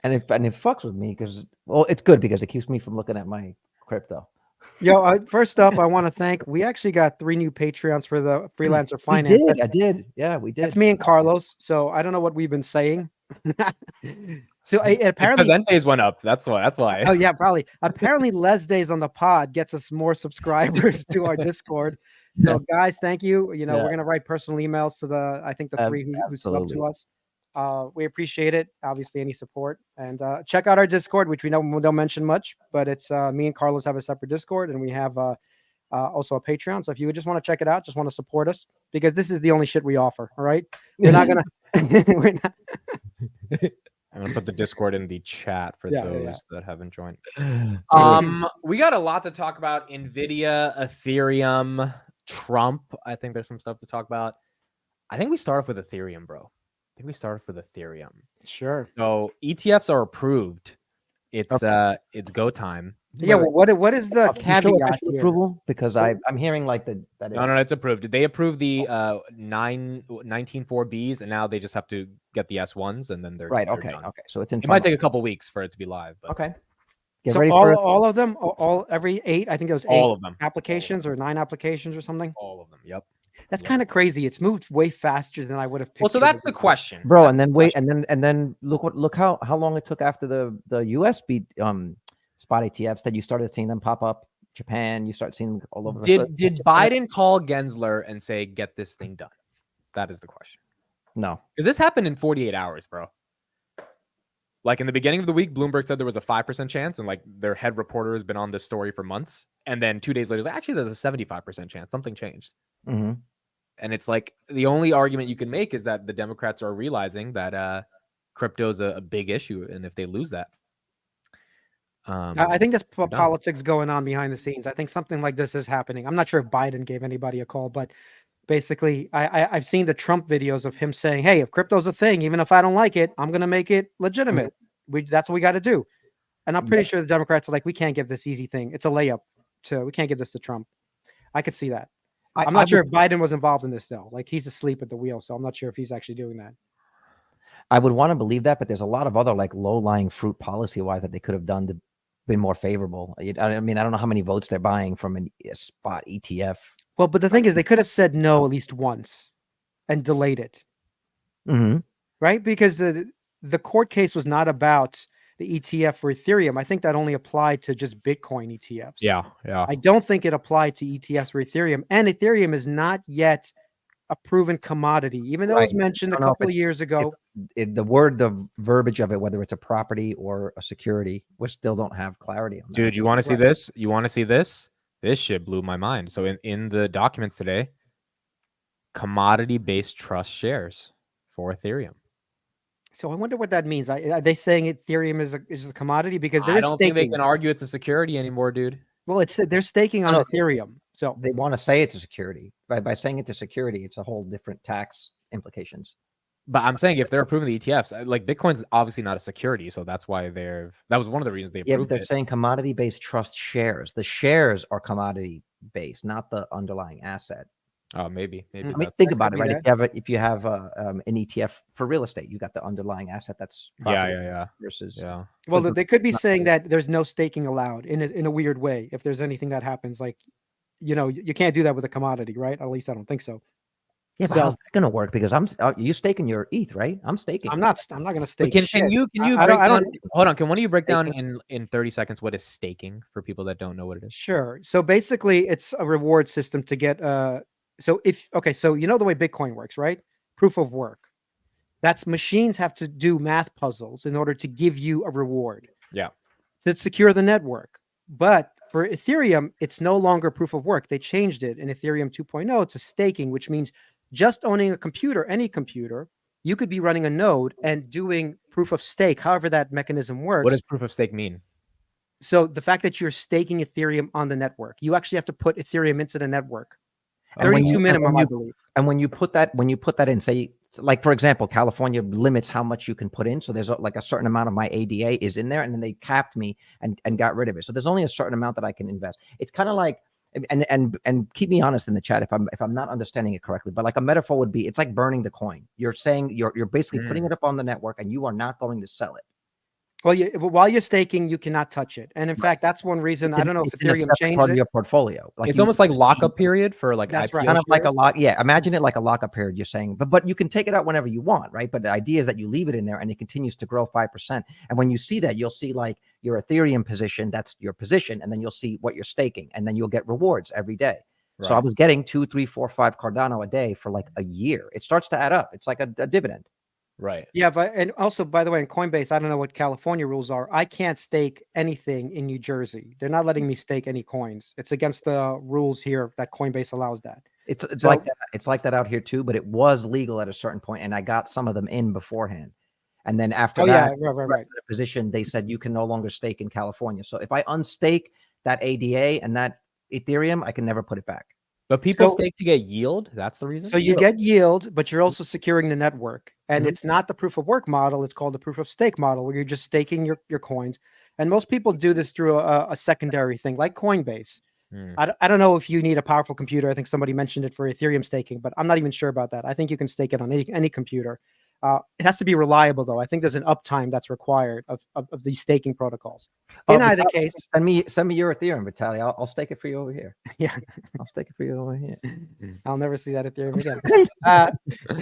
And it fucks with me because, well, it's good because it keeps me from looking at my crypto. Yo, first up, I want to thank. We actually got 3 new Patreons for the freelancer We finance. did. I did. Yeah, we That's did. me and Carlos. So I don't know what we've been saying. So It's because apparently, NVDA's went up. That's why. oh yeah, probably. Apparently, less days on the pod gets us more subscribers to our Discord. So guys, thank you. You know, Yeah. we're gonna write personal emails to I think the 3 who subbed to Absolutely. us. We appreciate it. Obviously, any support, and check out our Discord, which we don't mention much, but it's me and Carlos have a separate Discord, and we have also a Patreon. So if you just want to check it out, just want to support us, because this is the only shit we offer. All right, we're not gonna. We're not, I'm gonna put the Discord in the chat for those that haven't joined. We got a lot to talk about: NVIDIA, Ethereum, Trump. I think there's some stuff to talk about. I think we start off with Ethereum, bro. Sure. So ETFs are approved. It's go time. Yeah. Well, what is the caveat here? Approval? Because I'm hearing like that. No, it's approved. They approved the 19.4Bs, and now they just have to get the S1s, and then they're right. they're Okay. done. Okay. So it might take a couple weeks for it to be live. But. Okay. So all of them, every 8, I think there was 8 all of them applications or 9 applications or something. All of them. Yep. That's kind of crazy. It's moved way faster than I would have. Well, so that's the question, bro. That's and then wait, and then look how long it took after the USB spot ETFs that you started seeing them pop up. Japan, you start seeing them all over. Did Biden call Gensler and say, "Get this thing done"? That is the question. No, because this happened in 48 hours, bro. Like in the beginning of the week, Bloomberg said there was a 5% chance, and like their head reporter has been on this story for months. And then 2 days later, like, actually, there's a 75% chance. Something changed. Mm-hmm. And it's like the only argument you can make is that the Democrats are realizing that crypto is a big issue, and if they lose that, I think there's politics going on behind the scenes. I think something like this is happening. I'm not sure if Biden gave anybody a call, but basically, I've seen the Trump videos of him saying, "Hey, if crypto's a thing, even if I don't like it, I'm going to make it legitimate. That's what we got to do." And I'm pretty sure the Democrats are like, "We can't give this easy thing. It's a layup. We can't give this to Trump." I could see that. I'm not sure if Biden was involved in this though. Like he's asleep at the wheel, so I'm not sure if he's actually doing that. I would want to believe that, but there's a lot of other like low-lying fruit policy-wise that they could have done to be more favorable. I mean, I don't know how many votes they're buying from a spot ETF. Well, but the thing is, they could have said no at least once and delayed it. Mm-hmm. Right? Because the court case was not about the ETF for Ethereum. I think that only applied to just Bitcoin ETFs. Yeah. I don't think it applied to ETFs for Ethereum. And Ethereum is not yet a proven commodity, even though it was mentioned a couple of years ago. The verbiage of it, whether it's a property or a security, we still don't have clarity on that. Dude, you want to see this? You want to see this? This shit blew my mind. So in the documents today, commodity-based trust shares for Ethereum. So I wonder what that means. Are they saying Ethereum is a commodity? Because I don't think they can argue it's a security anymore, dude. Well, they're staking on Ethereum. So they want to say it's a security. By saying it's a security, it's a whole different tax implications. But I'm saying if they're approving the ETFs, like Bitcoin's obviously not a security, so that's why that was one of the reasons they approved it. Yeah, but they're saying commodity-based trust shares. The shares are commodity-based, not the underlying asset. Oh, maybe. I mean, think about it, right? If you have an ETF for real estate, you got the underlying asset that's versus Well, they could be saying that there's no staking allowed in a weird way. If there's anything that happens, like you can't do that with a commodity, right? At least I don't think so. Yeah, but how's that gonna work? Because you staking your ETH, right? I'm staking. I'm not gonna stake. Can you break down? Hold on. Can one of you break down in 30 seconds what is staking for people that don't know what it is? Sure. So basically, it's a reward system to get So you know the way Bitcoin works, right? Proof of work. That's machines have to do math puzzles in order to give you a reward. Yeah. To secure the network. But for Ethereum, it's no longer proof of work. They changed it in Ethereum 2.0 to staking, which means just owning a computer, any computer, you could be running a node and doing proof of stake, however that mechanism works. What does proof of stake mean? So the fact that you're staking Ethereum on the network, you actually have to put Ethereum into the network. 32 minimum, I believe. And when you put that in, say, like for example, California limits how much you can put in. So there's like a certain amount of my ADA is in there, and then they capped me and got rid of it. So there's only a certain amount that I can invest. It's kind of like, and keep me honest in the chat if I'm not understanding it correctly, but like a metaphor would be, it's like burning the coin. You're saying you're basically putting it up on the network, and you are not going to sell it. Well, while you're staking, you cannot touch it. And in fact, that's one reason, I don't know if It's in a Ethereum separate changed part of it. your portfolio. Like It's you, almost like lockup period for like That's IPO right. kind of like a shares. lock. Yeah, imagine it like a lockup period. You're saying, but you can take it out whenever you want, right? But the idea is that you leave it in there and it continues to grow 5%. And when you see that, you'll see like your Ethereum position. That's your position, and then you'll see what you're staking, and then you'll get rewards every day. So I Right. was getting 2, 3, 4, 5 Cardano a day for like a year. It starts to add up. It's like a dividend. Right. Yeah, but and also, by the way, in Coinbase, I don't know what California rules are. I can't stake anything in New Jersey. They're not letting me stake any coins. It's against the rules here that Coinbase allows that. It's So- like that. It's like that out here too, but it was legal at a certain point, and I got some of them in beforehand. And then after Oh that, yeah, the right. rest of the position, they said you can no longer stake in California. So if I unstake that ADA and that Ethereum, I can never put it back. But people So- stake to get yield. That's the reason. So you get yield, but you're also securing the network. And Mhm. it's not the proof of work model. It's called the proof of stake model, where you're just staking your coins. And most people do this through a secondary thing like Coinbase. Hmm. I don't know if you need a powerful computer. I think somebody mentioned it for Ethereum staking, but I'm not even sure about that. I think you can stake it on any computer. It has to be reliable, though. I think there's an uptime that's required of these staking protocols. In either case, send me your Ethereum, Vitaly. I'll stake it for you over here. Yeah. I'll stake it for you over here. I'll never see that Ethereum again.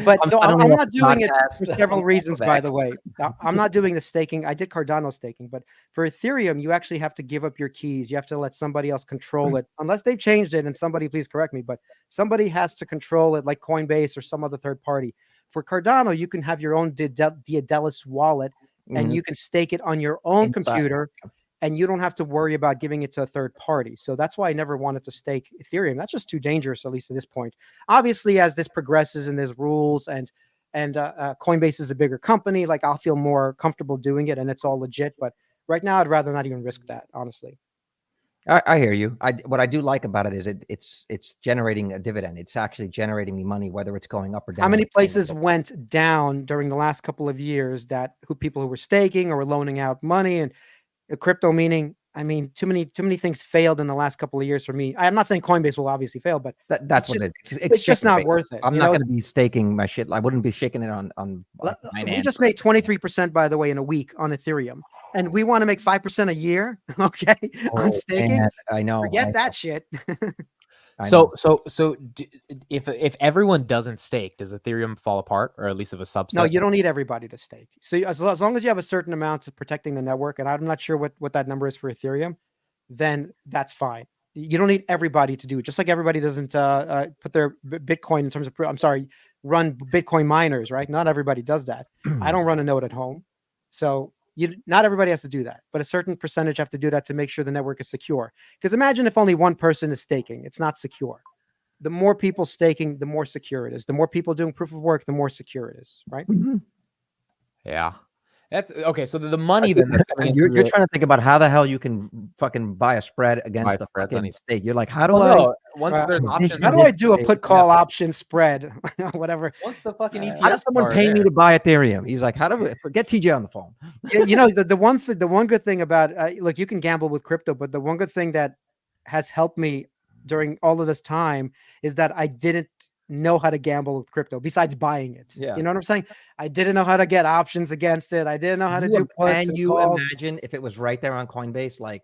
But so I'm not doing it for several reasons, by the way. I'm not doing the staking. I did Cardano staking, but for Ethereum, you actually have to give up your keys. You have to let somebody else control it, unless they've changed it. And somebody, please correct me, but somebody has to control it, like Coinbase or some other third party. For Cardano, you can have your own Daedalus wallet, and you can stake it on your own computer, and you don't have to worry about giving it to a third party. So that's why I never wanted to stake Ethereum. That's just too dangerous, at least at this point. Obviously, as this progresses and there's rules and Coinbase is a bigger company, like I'll feel more comfortable doing it and it's all legit. But right now, I'd rather not even risk that, honestly. I hear you. What I do like about it is it's generating a dividend. It's actually generating me money, whether it's going up or down. How many places went down during the last couple of years that people who were staking or were loaning out money and crypto? Meaning, I mean, too many things failed in the last couple of years for me. I'm not saying Coinbase will obviously fail, but that's what it's just not worth it. I'm not going to be staking my shit. I wouldn't be shaking it on we just made 23%, by the way, in a week on Ethereum, and we want to make 5% a year. Okay, on staking. Man, I know. Forget that shit. So if everyone doesn't stake, does Ethereum fall apart, or at least of a subset? No, you don't need everybody to stake. So as long as you have a certain amount of protecting the network, and I'm not sure what that number is for Ethereum, then that's fine. You don't need everybody to do it. Just like everybody doesn't put their Bitcoin in terms of, run Bitcoin miners, right? Not everybody does that. I don't run a node at home. So not everybody has to do that, but a certain percentage have to do that to make sure the network is secure. Because imagine if only one person is staking, it's not secure. The more people staking, the more secure it is. The more people doing proof of work, the more secure it is, right? Yeah. That's okay. So the money then you're trying to think about how the hell you can fucking buy a spread against the fucking stake. You're like, how do once there's options, how do I do a put call option spread? Whatever. Once the fucking ETF how does someone pay me to buy Ethereum? He's like, how do we get TJ on the phone? Yeah, the one good thing about look, you can gamble with crypto, but the one good thing that has helped me during all of this time is that I didn't know how to gamble with crypto besides buying it. Yeah. You know what I'm saying? I didn't know how to get options against it. I didn't know how to do puts and you calls. imagine if it was right there on Coinbase, like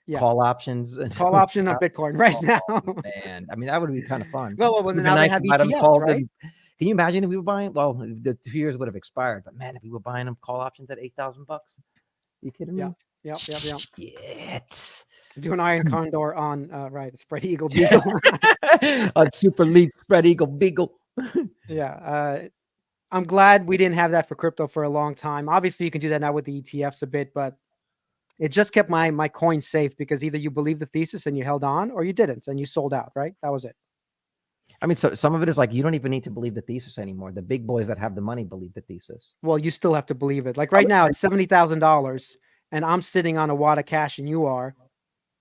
Yeah. call options and call option on Bitcoin right now. Man, I mean, that would be kind of fun. Well, now they have ETFs, right? Can you imagine if we were buying? Well, the 2 years would have expired, but man, if we were buying them call options at $8,000, you kidding me? Yeah. Shit. Do an Iron Condor on right, Spread Eagle Beagle. On Super League Spread Eagle Beagle. Yeah. I'm glad we didn't have that for crypto for a long time. Obviously, you can do that now with the ETFs a bit, but it just kept my coin safe because either you believed the thesis and you held on, or you didn't and you sold out, right? That was it. I mean, so some of it is like you don't even need to believe the thesis anymore. The big boys that have the money believe the thesis. Well, you still have to believe it. Like right now, it's $70,000, and I'm sitting on a wad of cash, and you are.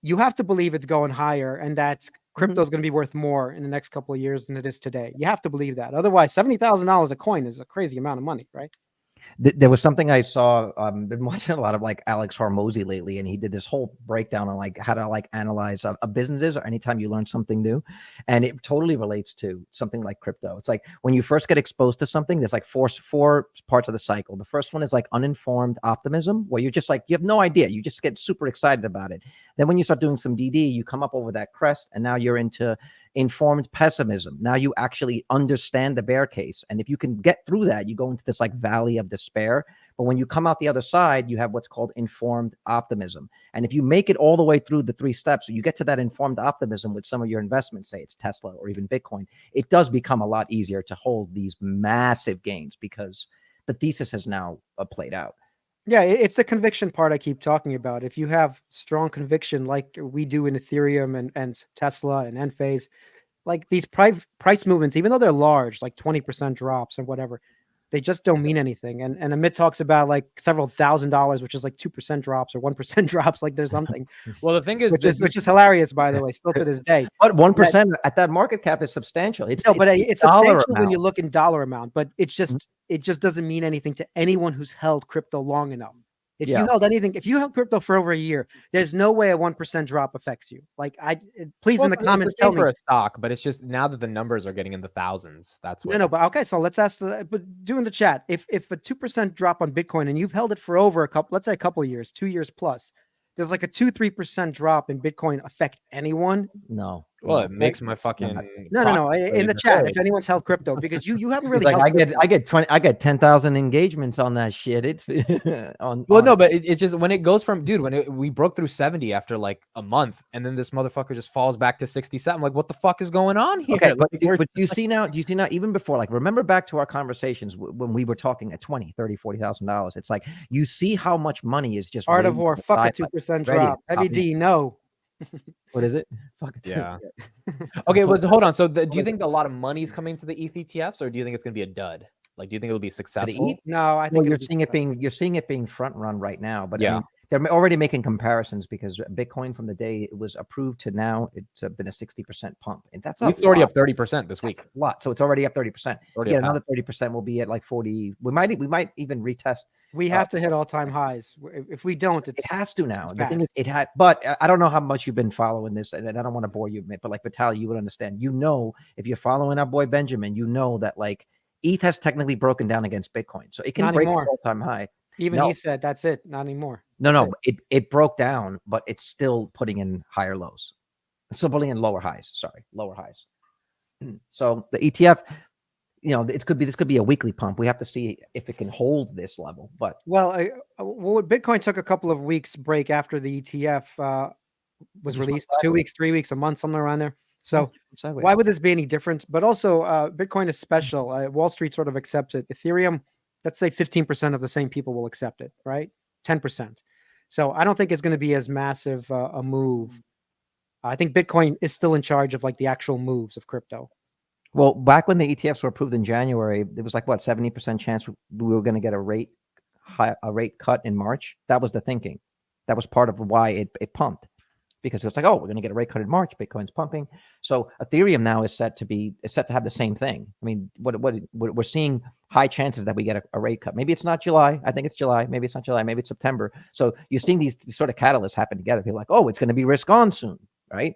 You have to believe it's going higher, and that crypto is going to be worth more in the next couple of years than it is today. You have to believe that. Otherwise, $70,000 a coin is a crazy amount of money, right? There was something I saw. Been watching a lot of like Alex Hormozy lately, and he did this whole breakdown on like how to like analyze a businesses or anytime you learn something new, and it totally relates to something like crypto. It's like when you first get exposed to something, there's like four parts of the cycle. The first one is like uninformed optimism, where you're just like you have no idea, you just get super excited about it. Then when you start doing some DD, you come up over that crest, and now you're into informed pessimism. Now you actually understand the bear case. And if you can get through that, you go into this like valley of despair. But when you come out the other side, you have what's called informed optimism. And if you make it all the way through the 3 steps, you get to that informed optimism with some of your investments, say it's Tesla or even Bitcoin, it does become a lot easier to hold these massive gains because the thesis has now played out. Yeah, it's the conviction part I keep talking about. If you have strong conviction like we do in Ethereum and Tesla and Enphase, like these price movements, even though they're large, like 20% drops and whatever, they just don't mean anything. And Amit talks about like several $1,000s, which is like 2% drops or 1% drops, like there's something. Well, the thing is, which is hilarious, by the way, still to this day. But 1% at that market cap is substantial. It's substantial when you look in dollar amount, but it just doesn't mean anything to anyone who's held crypto long enough. If you held crypto for over a year, there's no way a 1% drop affects you. Like please in the comments tell me for a stock, but it's just now that the numbers are getting in the thousands. That's what. No, but okay. So let's ask but do in the chat if a 2% drop on Bitcoin and you've held it for over let's say a couple of years, 2 years plus, does like a 2-3% drop in Bitcoin affect anyone? No. Well, it makes my fucking no. In the chat, if anyone's held crypto, because you haven't really. Like I get 10,000 engagements on that shit. It's no, but it's just when it goes from we broke through 70 after like a month, and then this motherfucker just falls back to 67. I'm like, what the fuck is going on here? Okay, but do you see now? Even before, like, remember back to our conversations when we were talking at $20,000, $30,000, $40,000. It's like you see how much money is just Art of War. Fuck a 2% drop. Heavy D, no. What is it? Fuck it. Yeah. Okay, well, hold on. So, do you think a lot of money is coming to the ETH ETFs, or do you think it's going to be a dud? Like, do you think it'll be successful? No, I think you're seeing it being front run right now. But yeah, I mean, they're already making comparisons because Bitcoin from the day it was approved to now, it's been a 60% pump, and it's already up 30% this week. That's a lot. So it's already up 30%. Yeah, another 30% will be at like 40. We might even retest. We have to hit all-time highs. If we don't, it has to now. The thing is, it had. But I don't know how much you've been following this, and I don't want to bore you, but like Vitaly, you would understand. If you're following our boy Benjamin, that like ETH has technically broken down against Bitcoin, so it can break its all-time high. Even he said that's it, not anymore. No, it broke down, but it's still putting in higher lows. It's still putting in lower highs. Sorry, lower highs. So the ETF. This could be a weekly pump. We have to see if it can hold this level. But Bitcoin took a couple of weeks break after the ETF was released. 2 weeks, 3 weeks, a month, somewhere around there. So why would this be any different? But also, Bitcoin is special. Wall Street sort of accepts it. Ethereum, let's say 15% of the same people will accept it, right? 10%. So I don't think it's going to be as massive a move. I think Bitcoin is still in charge of like the actual moves of crypto. Well, back when the ETFs were approved in January, there was like 70% chance we were going to get a rate cut in March. That was the thinking. That was part of why it pumped, because it's like, oh, we're going to get a rate cut in March. Bitcoin's pumping. So Ethereum now is set to have the same thing. I mean, what we're seeing high chances that we get a rate cut. Maybe it's not July. I think it's July. Maybe it's not July. Maybe it's September. So you're seeing these sort of catalysts happen together. People like, oh, it's going to be risk on soon, right?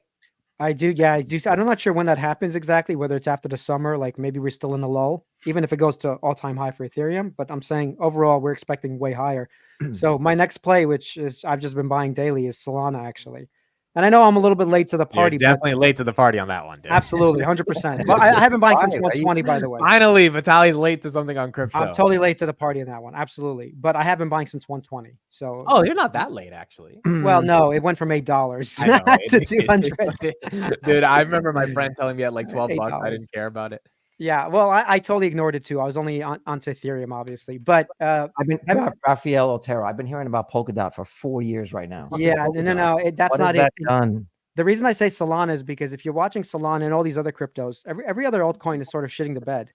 I do. Yeah, I do. I'm not sure when that happens exactly, whether it's after the summer, like maybe we're still in a lull, even if it goes to all-time high for Ethereum. But I'm saying overall, we're expecting way higher. So my next play, which is I've just been buying daily, is Solana, actually. And I know I'm a little bit late to the party. You're definitely late to the party on that one, dude. Absolutely, 100%. Well, I have been buying since 120, by the way. Finally, Vitaly's late to something on crypto. I'm totally late to the party on that one. Absolutely. But I have been buying since 120. So. Oh, you're not that late, actually. Well, no, it went from $8 to 200. Dude, I remember my friend telling me at like $12. I didn't care about it. Yeah, well, I totally ignored it too. I was only onto Ethereum, obviously. But Rafael Otero. I've been hearing about Polkadot for 4 years right now. Yeah, no, that's not it. Done? The reason I say Solana is because if you're watching Solana and all these other cryptos, every other altcoin is sort of shitting the bed.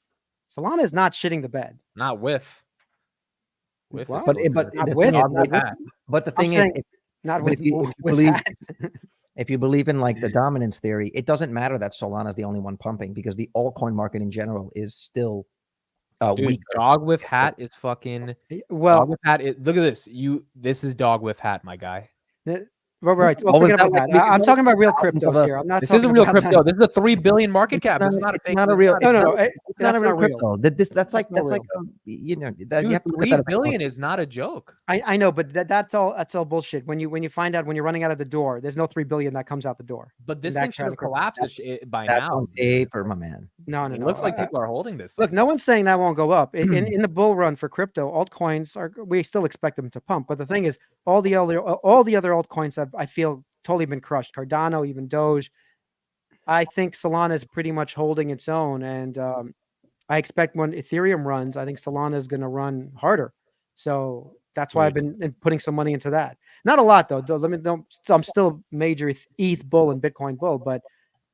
Solana is not shitting the bed. Not with. But the thing is, if you believe in like the dominance theory, it doesn't matter that Solana is the only one pumping, because the altcoin market in general is still Dude, weaker. Dog with Hat is fucking. Well, Dog with Hat. Look at this. This is Dog with Hat, my guy. right. Well, What was forget that about like? that. I'm talking about real Thousands cryptos of a- here. I'm not. This talking is a real about crypto. This is a 3 billion market cap. This is not a fake. It's not a real. No, no, It's not a real not real. crypto. That's like not that's like real. you know Dude, you have to look at 3 that as a billion is not a joke. I know, but that's all bullshit. When you find out when you're running out of the door, there's no 3 billion that comes out the door. But this that thing should kind have of crypto. collapsed by That's now. on paper, my man. No, It looks like people are holding this. Look, no one's saying that won't go up. In the bull run for crypto, altcoins we still expect them to pump. But the thing is, all the other altcoins I feel totally been crushed. Cardano, even Doge. I think Solana is pretty much holding its own, and I expect when Ethereum runs, I think Solana is going to run harder. So that's why I've been putting some money into that. Not a lot though. I'm still major ETH bull and Bitcoin bull, but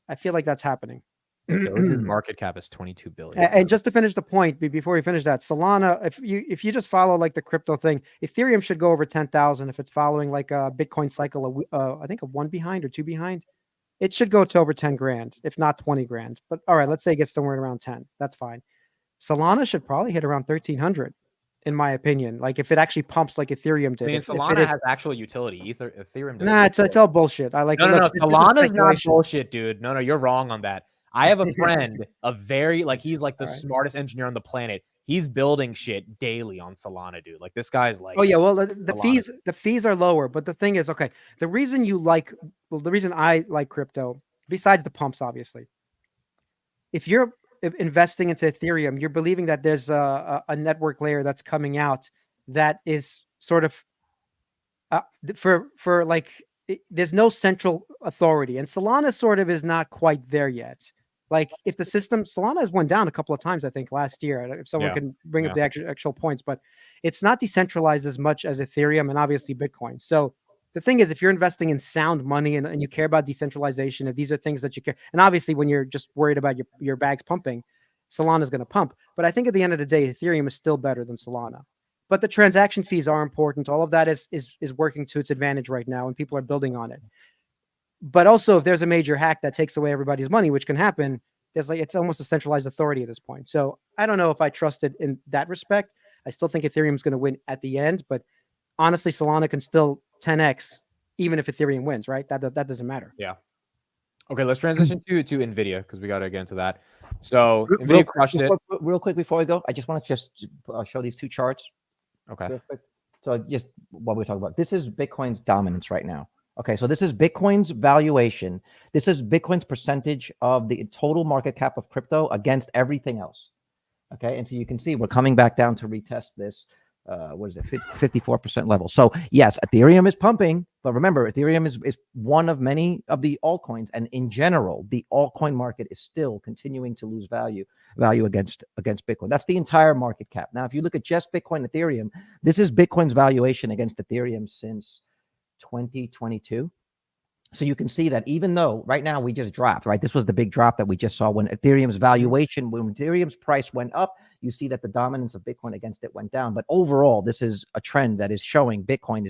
I feel like that's happening. Doge's market cap is 22 billion. And just to finish the point, before we finish that, Solana, if you just follow like the crypto thing, Ethereum should go over 10,000 if it's following like a Bitcoin cycle. I think of 1 behind or 2 behind. It should go to over 10 grand, if not 20 grand. But all right, let's say it gets somewhere around 10. That's fine. Solana should probably hit around 1,300, in my opinion. Like if it actually pumps like Ethereum did. I mean, Solana has actual utility. Ethereum doesn't. Nah, it's all bullshit. I like. No. Solana's not bullshit, dude. No, you're wrong on that. I have a friend, he's like the smartest engineer on the planet. He's building shit daily on Solana, dude. Like this guy's like. Oh yeah, well the fees are lower, but the thing is, okay, the reason I like crypto, besides the pumps, obviously, if you're investing into Ethereum, you're believing that there's a network layer that's coming out that is sort of for like there's no central authority, and Solana sort of is not quite there yet. Like if the system, Solana has went down a couple of times, I think last year, if someone can bring up the actual points, but it's not decentralized as much as Ethereum and obviously Bitcoin. So the thing is, if you're investing in sound money and you care about decentralization, if these are things that you care, and obviously when you're just worried about your bags pumping, Solana is going to pump. But I think at the end of the day, Ethereum is still better than Solana. But the transaction fees are important. All of that is working to its advantage right now, and people are building on it. But also, if there's a major hack that takes away everybody's money, which can happen, it's almost a centralized authority at this point. So I don't know if I trust it in that respect. I still think Ethereum is going to win at the end, but honestly, Solana can still 10x even if Ethereum wins, right? That doesn't matter. Yeah. Okay, let's transition to NVIDIA because we got to get into that. So NVIDIA crushed it. Real quick before we go, I just want to show these two charts. Okay. So just what we're talking about. This is Bitcoin's dominance right now. Okay, so this is Bitcoin's valuation. This is Bitcoin's percentage of the total market cap of crypto against everything else. Okay, and so you can see we're coming back down to retest this. What is it, 54% level? So yes, Ethereum is pumping, but remember, Ethereum is one of many of the altcoins, and in general, the altcoin market is still continuing to lose value against Bitcoin. That's the entire market cap. Now, if you look at just Bitcoin, Ethereum, this is Bitcoin's valuation against Ethereum since 2022. So you can see that even though right now we just dropped, right? This was the big drop that we just saw when Ethereum's valuation, when Ethereum's price went up, you see that the dominance of Bitcoin against it went down. But overall, this is a trend that is showing Bitcoin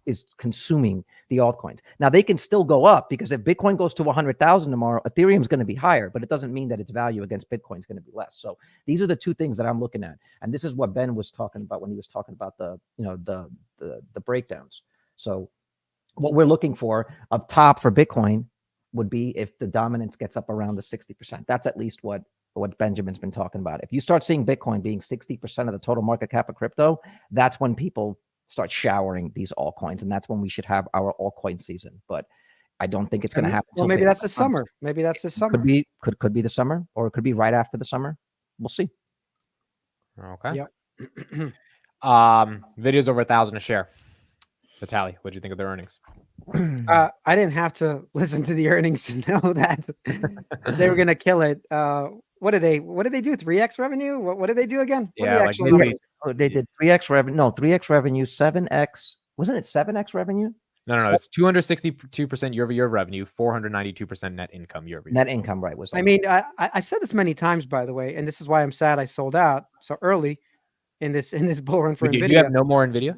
is consuming the altcoins. Now they can still go up because if Bitcoin goes to 100,000 tomorrow, Ethereum's going to be higher, but it doesn't mean that its value against Bitcoin is going to be less. So these are the two things that I'm looking at. And this is what Ben was talking about when he was talking about the breakdowns. So what we're looking for up top for Bitcoin would be if the dominance gets up around the 60%. That's at least what Benjamin's been talking about. If you start seeing Bitcoin being 60% of the total market cap of crypto, that's when people start showering these altcoins, and that's when we should have our altcoin season. But I don't think it's going to happen. Well, maybe that's the summer. Maybe that's the summer. Could be the summer, or it could be right after the summer. We'll see. Okay. Yep. Videos over 1,000 a share. VITALY, what do you think of their earnings? I didn't have to listen to the earnings to know that they were going to kill it. What did they do? 3x revenue? What did they do again? They did 3x revenue. No, 3x revenue, 7x. Wasn't it 7x revenue? No. It's 262% year-over-year revenue, 492% net income year-over-year. Net income, right? I mean, I've said this many times, by the way, and this is why I'm sad I sold out so early in this bull run for NVIDIA. Did you have no more NVIDIA?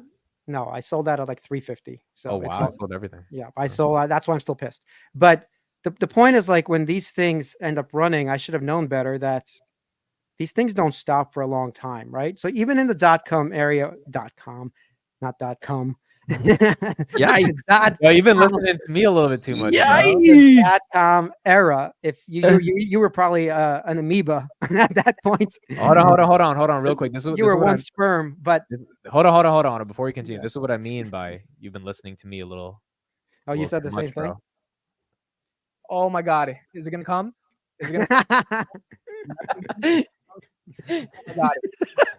No, I sold out at like 350. So wow, I sold everything. Yeah, I sold. That's why I'm still pissed. But the point is, like, when these things end up running, I should have known better that these things don't stop for a long time, right? So even in the .com area, not .com. Yikes. Yeah, you've been listening to me a little bit too much. The .com era. If you were probably an amoeba at that point. Hold on, real quick. You were one sperm, but hold on. Before we continue, this is what I mean by you've been listening to me a little. Oh, you said the same thing. Oh my God, is it gonna come? Is it gonna? Oh my God.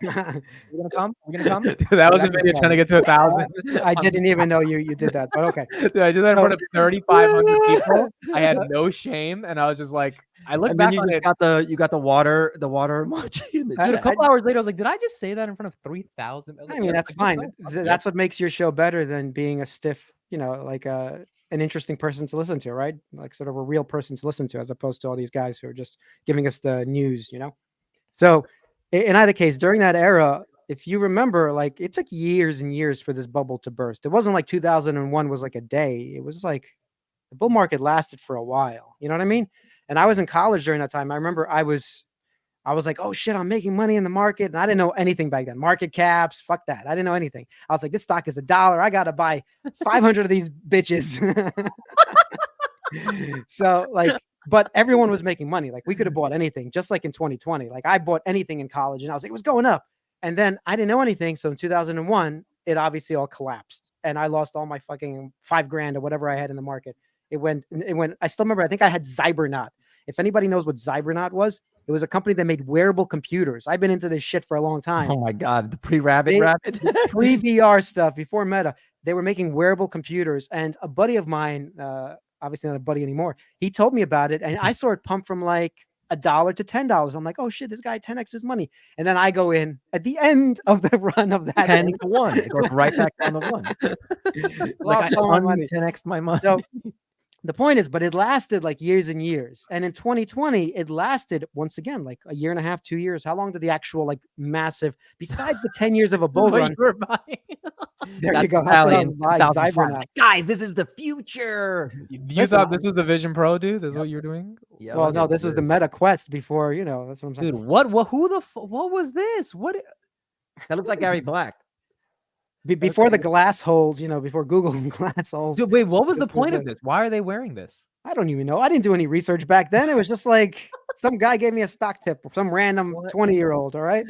Are we gonna come? Are we gonna come? That was the video trying to get to 1,000. I didn't even know you did that, but okay. Dude, I did that in front of 3,500 people. I had no shame, and I was just like, I looked back on it. You got the water emoji. In the Dude, a chat. couple hours later, I was like, did I just say that in front of 3,000? I mean, that's fine. That's what makes your show better than being a stiff, like an interesting person to listen to, right? Like sort of a real person to listen to, as opposed to all these guys who are just giving us the news, So in either case, during that era, if you remember, like it took years and years for this bubble to burst. It wasn't like 2001 was like a day. It was like the bull market lasted for a while. You know what I mean? And I was in college during that time. I remember I was like, oh shit, I'm making money in the market. And I didn't know anything back then. Market caps, fuck that. I didn't know anything. I was like, this stock is $1. I got to buy 500 of these bitches. So like, but everyone was making money. Like we could have bought anything, just like in 2020. Like I bought anything in college and I was like, it was going up. And then I didn't know anything. So in 2001, it obviously all collapsed. And I lost all my fucking $5,000 or whatever I had in the market. It went, I still remember, I think I had Cybernaut. If anybody knows what Cybernaut was, it was a company that made wearable computers. I've been into this shit for a long time. Oh my God. The pre-Rapid. Pre-VR stuff, before Meta. They were making wearable computers. And a buddy of mine, obviously not a buddy anymore, he told me about it. And I saw it pump from like $1 to $10. I'm like, oh shit, this guy 10x his money. And then I go in at the end of the run of that 10 to 1. It goes right back down to 1. Lost all my money. 10x my money. So the point is, but it lasted like years and years. And in 2020, it lasted once again, like a year and a half, 2 years. How long did the actual like massive, besides the 10 years of a bull run? You were buying. There you go. Cybernaut. Guys, this is the future. You thought this was the Vision Pro, dude? This is what you're doing? Yeah, well, no, this was the Meta Quest before, that's what I'm saying. Dude, what was this? What? That looks like Gary Black. Before the glass holes, before Google glass holes. Dude, wait, what was the point of this? Why are they wearing this? I don't even know. I didn't do any research back then. It was just like some guy gave me a stock tip, some random 20-year-old. All right.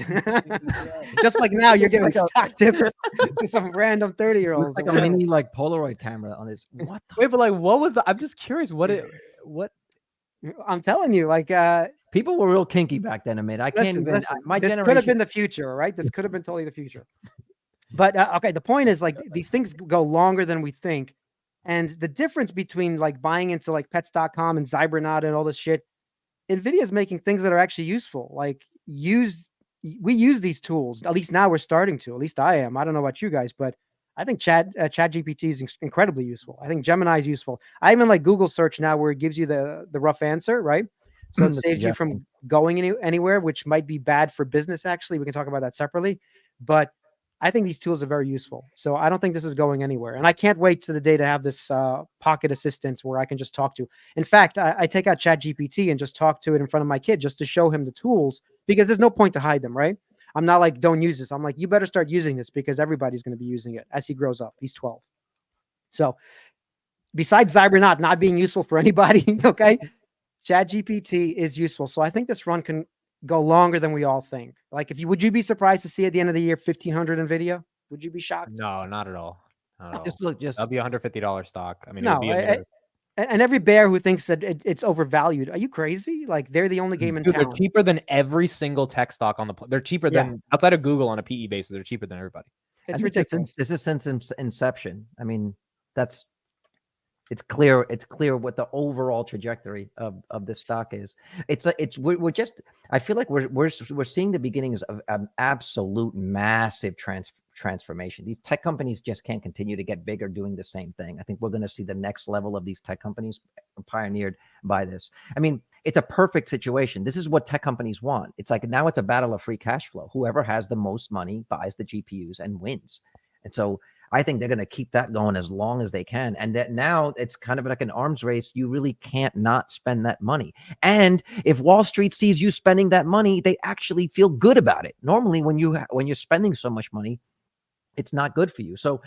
Just like now you're giving stock tips to some random 30-year-olds. Like a mini like Polaroid camera on his. What? Wait, but like, what was the? I'm just curious. What? I'm telling you, like, people were real kinky back then. I can't even. My this generation could have been the future, right? This could have been totally the future. But okay, the point is like these things go longer than we think. And the difference between like buying into like pets.com and Cybernaut and all this shit, NVIDIA is making things that are actually useful. Like we use these tools. At least now we're starting to. At least I am. I don't know about you guys, but I think ChatGPT is incredibly useful. I think Gemini is useful. I even like Google search now where it gives you the rough answer, right? So it saves you from going anywhere, which might be bad for business. Actually, we can talk about that separately. But I think these tools are very useful. So I don't think this is going anywhere. And I can't wait to the day to have this pocket assistant where I can just talk to. In fact, I take out ChatGPT and just talk to it in front of my kid just to show him the tools, because there's no point to hide them, right? I'm not like, don't use this. I'm like, you better start using this because everybody's going to be using it as he grows up. He's 12. So besides Cybernaut not being useful for anybody, okay, ChatGPT is useful. So I think this run can go longer than we all think. Like, would you be surprised to see at the end of the year 1,500 NVIDIA? Would you be shocked? No, not at all. Just that'll be $150 stock. I mean, no, and every bear who thinks that it's overvalued, are you crazy? Like, they're the only game in town. They're cheaper than every single tech stock on the planet. They're cheaper than outside of Google on a PE basis. They're cheaper than everybody. It's ridiculous. This is since inception. I mean, it's clear what the overall trajectory of this stock is. We're just, I feel like we're seeing the beginnings of an absolute massive transformation. These tech companies just can't continue to get bigger doing the same thing. I think we're going to see the next level of these tech companies pioneered by this. I mean, it's a perfect situation. This is what tech companies want. It's like now it's a battle of free cash flow. Whoever has the most money buys the GPUs and wins. And so I think they're going to keep that going as long as they can. And that now it's kind of like an arms race. You really can't not spend that money. And if Wall Street sees you spending that money, they actually feel good about it. Normally, when you're spending so much money, it's not good for you. So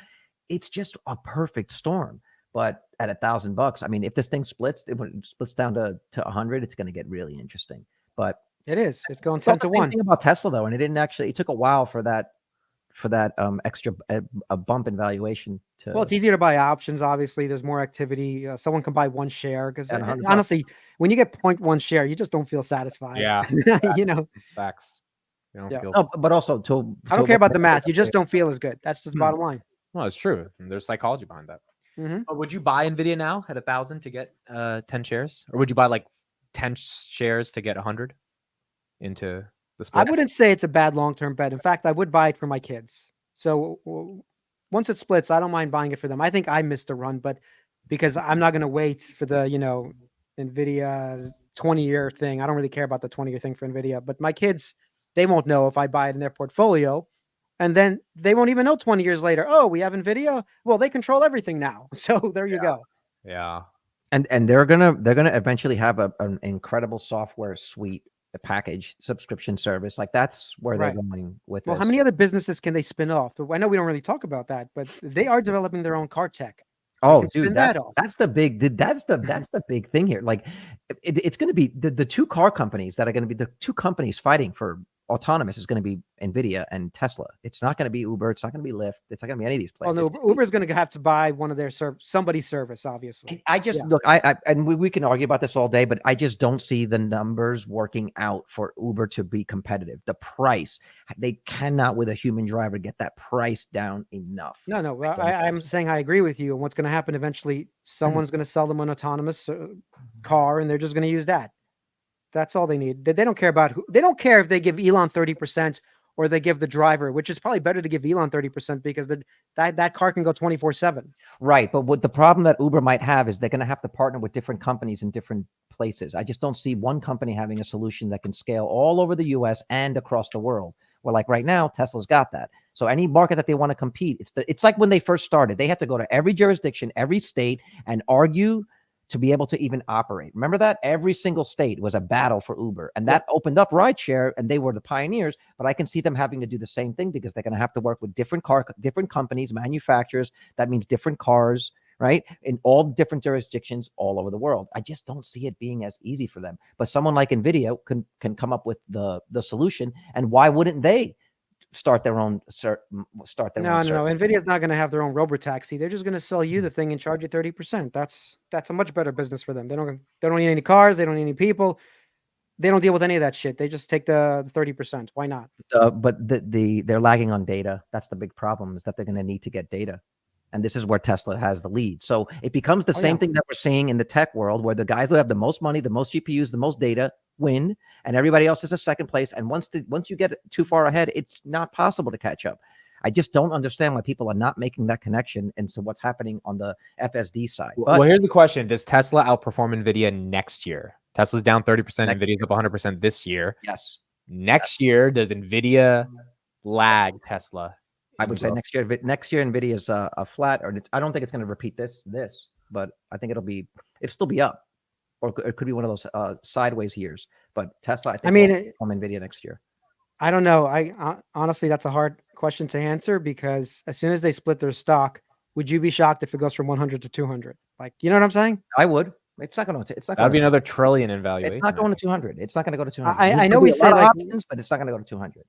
it's just a perfect storm. But at $1,000, I mean, if this thing splits, when it splits down to 100, it's going to get really interesting. But it is. It's going it's not 10 to the same 1. thing about Tesla though, and it took a while for that extra a bump in valuation to. Well, it's easier to buy options. Obviously, there's more activity. Someone can buy one share because At $100. honestly, when you get 0.1 share, you just don't feel satisfied. Yeah, you know. facts. You don't Yeah. feel. No, but also I don't care about the math. You just don't feel as good. That's just the bottom line. No, it's true. There's psychology behind that. Mm-hmm. Would you buy NVIDIA now at 1,000 to get 10 shares, or would you buy like 10 shares to get 100 into the split? I wouldn't say it's a bad long-term bet. In fact, I would buy it for my kids. So once it splits, I don't mind buying it for them. I think I missed a run, but because I'm not going to wait for the, NVIDIA's 20-year thing. I don't really care about the 20-year thing for NVIDIA, but my kids, they won't know if I buy it in their portfolio. And then they won't even know 20 years later, oh, we have NVIDIA. Well, they control everything now. So there you go. Yeah. And they're gonna eventually have an incredible software suite, a package subscription service. Like that's where they're going with Well, this. how many other businesses can they spin off? I know we don't really talk about that, but they are developing their own car tech. Oh, can spin dude, that off. that's the big thing here. Like, it's going to be the two car companies that are going to be the two companies fighting for autonomous is going to be NVIDIA and Tesla. It's not going to be Uber. It's not going to be Lyft. It's not going to be any of these Well, places. no, Uber is going to have to buy one of their somebody's service, obviously. I just look, and we can argue about this all day, but I just don't see the numbers working out for Uber to be competitive. The price, they cannot with a human driver get that price down enough. No. Well, I'm saying I agree with you. And what's going to happen eventually, someone's going to sell them an autonomous car and they're just going to use that. That's all they need. They don't care about they don't care if they give Elon 30% or they give the driver, which is probably better to give Elon 30% because that car can go 24/7. Right. But what the problem that Uber might have is they're going to have to partner with different companies in different places. I just don't see one company having a solution that can scale all over the US and across the world. Well, like right now, Tesla's got that. So any market that they want to compete, it's like when they first started, they had to go to every jurisdiction, every state and argue to be able to even operate. Remember that? Every single state was a battle for Uber, and that opened up rideshare, and they were the pioneers. But I can see them having to do the same thing because they're going to have to work with different companies, manufacturers. That means different cars, right? In all different jurisdictions all over the world. I just don't see it being as easy for them. But someone like NVIDIA can come up with the solution, and why wouldn't they start their own No. NVIDIA's not going to have their own robotaxi. They're just going to sell you the thing and charge you 30%. That's a much better business for them. They don't need any cars. They don't need any people. They don't deal with any of that shit. They just take the 30%. Why not? But they're lagging on data. That's the big problem, is that they're going to need to get data. And this is where Tesla has the lead. So it becomes the same thing that we're seeing in the tech world, where the guys that have the most money, the most GPUs, the most data win, and everybody else is a second place. And once you get too far ahead, it's not possible to catch up. I just don't understand why people are not making that connection into what's happening on the FSD side. But, well, here's the question. Does Tesla outperform NVIDIA next year? Tesla's down 30%. NVIDIA's up 100% this year. Yes. Next year, does NVIDIA lag Tesla? I would say next year NVIDIA is a flat, or I don't think it's going to repeat this, but I think it'll still be up, or it could be one of those sideways years. But Tesla, I think, will NVIDIA next year. I don't know. I honestly, that's a hard question to answer because as soon as they split their stock, would you be shocked if it goes from 100 to 200? Like, you know what I'm saying? I would. It's not going to. It's not. That'd be another trillion in valuation. It's not going to 200. It's not going to go to 200. I know we say options, but it's not going to go to 200.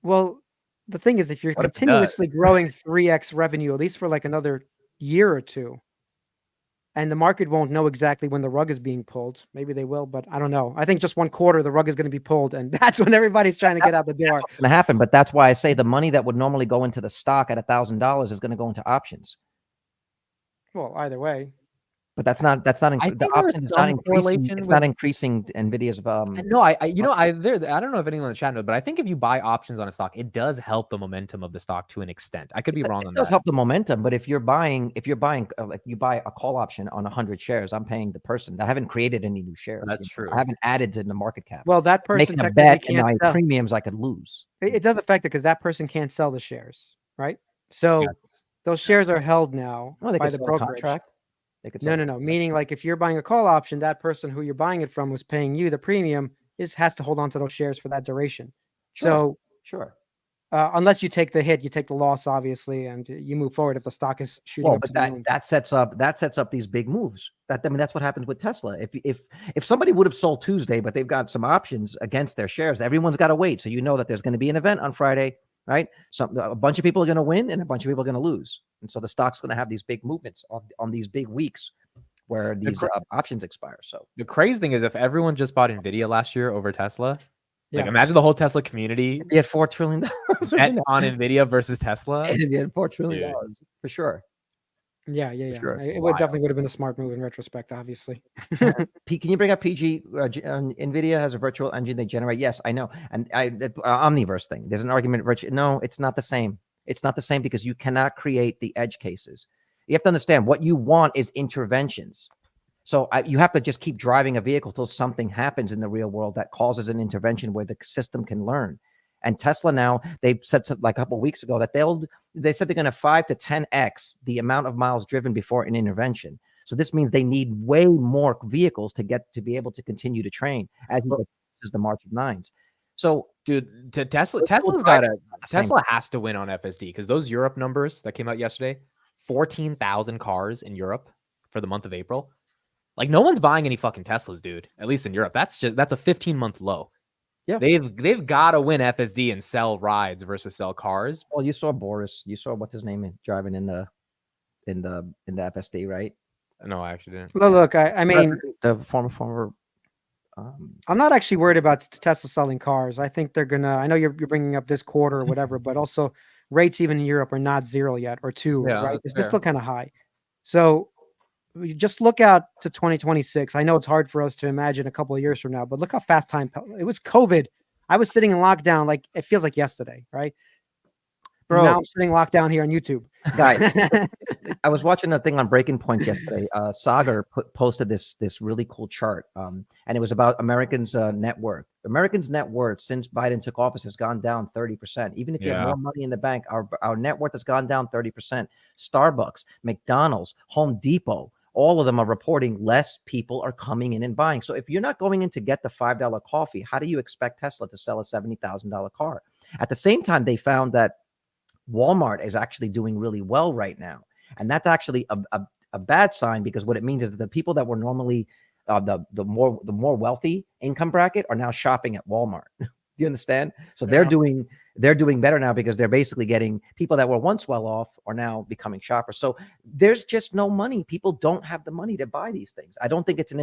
Well, the thing is, if you're continuously growing 3x revenue, at least for like another year or two, and the market won't know exactly when the rug is being pulled. Maybe they will, but I don't know. I think just one quarter, the rug is going to be pulled, and that's when everybody's trying to get out the door. That's what's going to happen, but that's why I say the money that would normally go into the stock at $1,000 is going to go into options. Well, either way. But that's not the option is not increasing. It's not increasing NVIDIA's. No, I don't know if anyone in the chat knows, but I think if you buy options on a stock, it does help the momentum of the stock to an extent. I could be wrong on that. It does help the momentum, but if you're buying like you buy a call option on 100 shares, I'm paying the person. I haven't created any new shares. That's true. I haven't added to the market cap. Well, that person making a bet and my premiums I could lose. It does affect it because that person can't sell the shares, right? So those shares are held now Well, they by could the sell a brokerage. contract. They could No, sell no, no. Meaning, like, if you're buying a call option, that person who you're buying it from was paying you the premium has to hold on to those shares for that duration. Sure. So, Sure. unless you take the hit, you take the loss, obviously, and you move forward if the stock is shooting Well, up to but the moon. that sets up these big moves. I mean, that's what happens with Tesla. If somebody would have sold Tuesday, but they've got some options against their shares, everyone's got to wait. So you know that there's going to be an event on Friday, right? A bunch of people are going to win, and a bunch of people are going to lose, and so the stock's going to have these big movements on these big weeks where these options expire. So the crazy thing is, if everyone just bought NVIDIA last year over Tesla, like Yeah. imagine the whole Tesla community he had $4 trillion bet on NVIDIA versus Tesla. and he had $4 trillion Dude. for sure. Yeah. Sure. It would definitely would have been a smart move in retrospect, obviously. Can you bring up PG? NVIDIA has a virtual engine they generate. Yes, I know. And Omniverse thing. There's an argument. No, it's not the same. It's not the same because you cannot create the edge cases. You have to understand what you want is interventions. So you have to just keep driving a vehicle till something happens in the real world that causes an intervention where the system can learn. And Tesla now, they've said something like a couple of weeks ago that they said they're going to 5 to 10x the amount of miles driven before an intervention. So this means they need way more vehicles to be able to continue to train as this is the March of Nines. So, dude, Tesla has to win on FSD because those Europe numbers that came out yesterday, 14,000 cars in Europe for the month of April. Like no one's buying any fucking Teslas, dude. At least in Europe, that's a 15-month low. Yeah, they've got to win FSD and sell rides versus sell cars. Well, you saw Boris. You saw what's his name driving in the FSD, right? No, I actually didn't. Look, I mean, the former. I'm not actually worried about Tesla selling cars. I think they're gonna. I know you're bringing up this quarter or whatever, but also rates even in Europe are not 0 yet or 2, right? It's still kind of high. So you just look out to 2026. I know it's hard for us to imagine a couple of years from now, but look how fast time. It was COVID. I was sitting in lockdown, like it feels like yesterday, right? Bro, now I'm sitting locked down here on YouTube. Guys, I was watching a thing on Breaking Points yesterday. Sagar posted this really cool chart, and it was about Americans' net worth. Americans' net worth since Biden took office has gone down 30%. Even if you have more money in the bank, our net worth has gone down 30%. Starbucks, McDonald's, Home Depot, all of them are reporting less people are coming in and buying. So if you're not going in to get the $5 coffee, how do you expect Tesla to sell a $70,000 car? At the same time, they found that Walmart is actually doing really well right now. And that's actually a bad sign because what it means is that the people that were normally the more wealthy income bracket are now shopping at Walmart. Do you understand? So they're doing better now because they're basically getting people that were once well off are now becoming shoppers. So there's just no money. People don't have the money to buy these things. I don't think it's an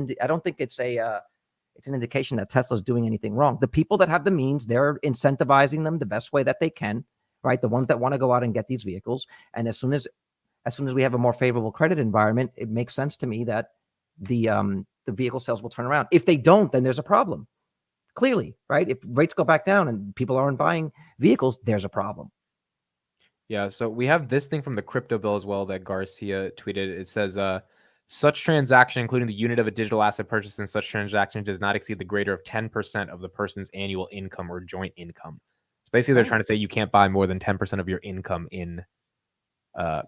indication that Tesla's doing anything wrong. The people that have the means, they're incentivizing them the best way that they can. Right, the ones that want to go out and get these vehicles, and as soon as we have a more favorable credit environment, it makes sense to me that the vehicle sales will turn around. If they don't, then there's a problem. Clearly, right? If rates go back down and people aren't buying vehicles, there's a problem. Yeah. So we have this thing from the crypto bill as well that Garcia tweeted. It says, such transaction, including the unit of a digital asset purchase in such transaction, does not exceed the greater of 10% of the person's annual income or joint income. Basically, they're trying to say you can't buy more than 10% of your income in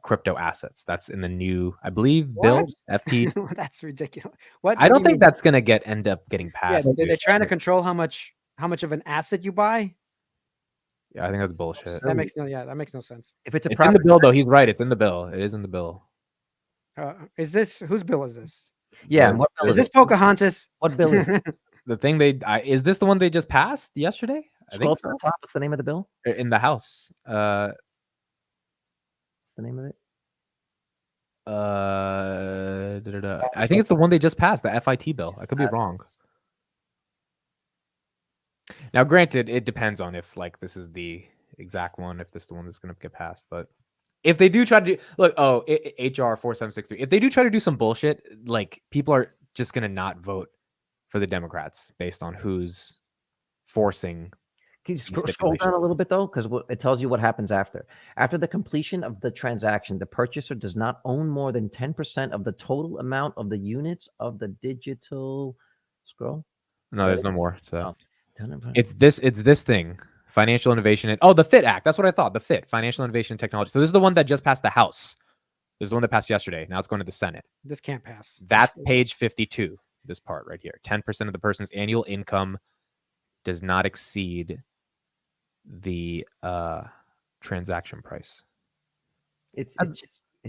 crypto assets. That's in the new, I believe, bill, FT. That's ridiculous. What? I don't think that's going to end up getting passed. Yeah, they're trying to control how much of an asset you buy. Yeah, I think that's bullshit. That makes no sense. If it's in the bill, though, he's right. It's in the bill. It is in the bill. Whose bill is this? Yeah, and what bill is this? Pocahontas? What bill is the thing is this the one they just passed yesterday? Scroll to the top. What's the name of the bill? In the House. What's the name of it? I think it's the one they just passed, the FIT bill. I could be wrong. Now, granted, it depends on if this is the exact one, if this is the one that's going to get passed. But if they do try to do HR 4763, if they do try to do some bullshit, people are just going to not vote for the Democrats based on who's forcing. Can you scroll down a little bit, though? Because it tells you what happens after. After the completion of the transaction, the purchaser does not own more than 10% of the total amount of the units of the digital scroll. No, there's no more. So it's this thing. Financial Innovation and the FIT Act. That's what I thought. The FIT, Financial Innovation and Technology. So this is the one that just passed the House. This is the one that passed yesterday. Now it's going to the Senate. This can't pass. That's page 52. This part right here. 10% of the person's annual income does not exceed the transaction price. It's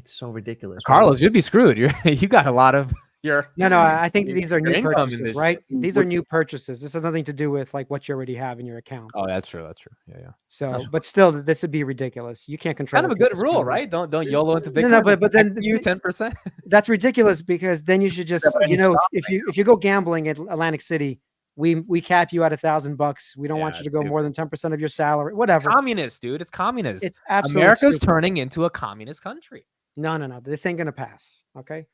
so ridiculous. Carlos, you'd be screwed. You got a lot of your. No. I think these are your new income in purchases, this right? shit. These are new purchases. This has nothing to do with like what you already have in your account. Oh, that's true. That's true. Yeah. So, but still, this would be ridiculous. You can't control. Kind of a what good people rule, spend. right? Don't YOLO into Bitcoin. No, but then you 10%. that's ridiculous because then you should just, if you go gambling at Atlantic City, we cap you at $1,000. We don't want you to go more than 10% of your salary. Whatever. It's communist, dude. It's communist. It's absolutely America's stupid. turning into a communist country. No. This ain't gonna pass. Okay.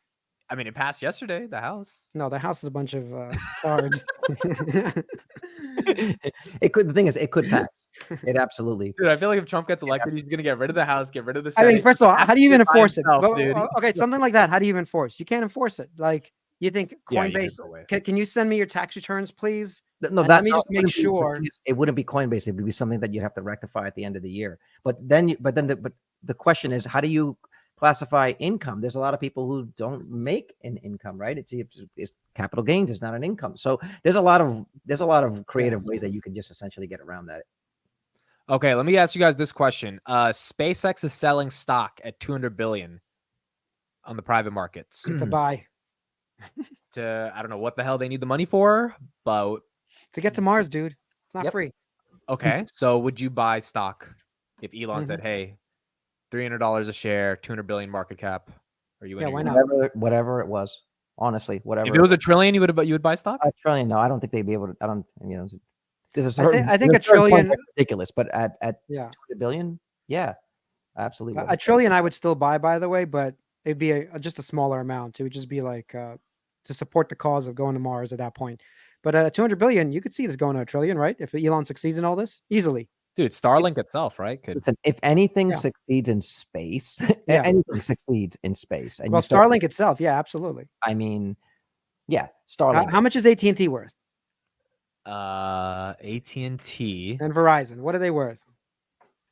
I mean, it passed yesterday. The House. No, the House is a bunch of cards. It could. The thing is, it could pass. It absolutely. Dude, I feel like if Trump gets elected, he's gonna get rid of the House, get rid of the I Senate. mean, first of all, how do you even enforce it? himself, Well, dude. okay, something like that. How do you even enforce? You can't enforce it. Like you think Yeah, you Coinbase? just go away. Can you send me your tax returns, please? No, And that let me just make wouldn't be- sure. it wouldn't be Coinbase. It would be something that you'd have to rectify at the end of the year. But the question is, how do you classify income? There's a lot of people who don't make an income, right? It's capital gains is not an income. So there's a lot of creative ways that you can just essentially get around that. Okay, let me ask you guys this question. SpaceX is selling stock at 200 billion on the private markets. To buy To I don't know what the hell they need the money for, but to get to Mars, dude. It's not Yep. free. okay. So would you buy stock if Elon said, "Hey, $300 a share, 200 billion market cap"? Are you in? Yeah, or why you're not? Whatever it was, honestly, whatever. If it was a trillion, you would buy stock? a trillion, no, I don't think they'd be able to. I don't. There's a I think there's a certain point trillion- that's ridiculous, but at Yeah, 200 billion, yeah, absolutely. a trillion I would still buy, by the way, but it'd be just a smaller amount. It would just be like to support the cause of going to Mars at that point. But 200 billion, you could see this going to a trillion, right? If Elon succeeds in all this, easily. Dude, Starlink itself, right? Could Listen, if anything Yeah. succeeds in space, Yeah. anything succeeds in space. And Well, you start- Starlink itself, yeah, absolutely. I mean, yeah, Starlink. How much is AT&T worth? AT&T. And Verizon, what are they worth?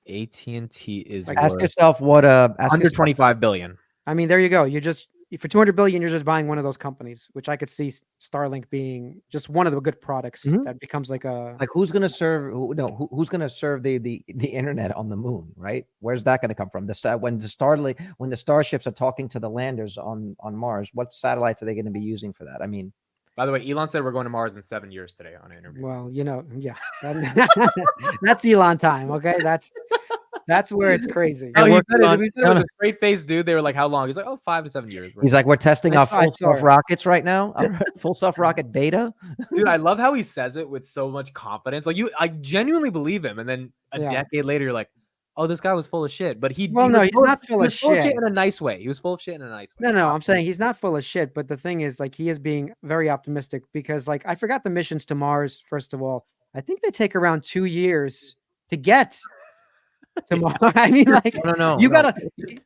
AT&T is Like, Ask worth yourself what ask under yourself- 25 billion. I mean, there you go. You just for 200 billion, you're just buying one of those companies, which I could see Starlink being just one of the good products Mhm. that becomes like a. Like who's going to serve? Who's going to serve the internet on the moon? Right? Where's that going to come from? When the starships are talking to the landers on Mars, what satellites are they going to be using for that? I mean, By the way, Elon said we're going to Mars in 7 years today on an interview. Well, yeah, that's Elon time. Okay, that's where it's crazy. No, he working said it, on- he said it with a straight face, dude. They were like, "How long?" He's like, "Oh, 5 to 7 years." he's like, we're testing I our saw full self it. rockets right now. Full self rocket beta. Dude, I love how he says it with so much confidence. Like I genuinely believe him. And then a Yeah. decade later, you're like, "Oh, this guy was full of shit." But Well, he no, was he's not full he of was full of shit. shit in a nice way. He was full of shit in a nice way. No, I'm saying he's not full of shit, but the thing is, like, he is being very optimistic because, like, I forgot the missions to Mars. First of all, I think they take around 2 years to get to Mars. I mean, like, No. you gotta.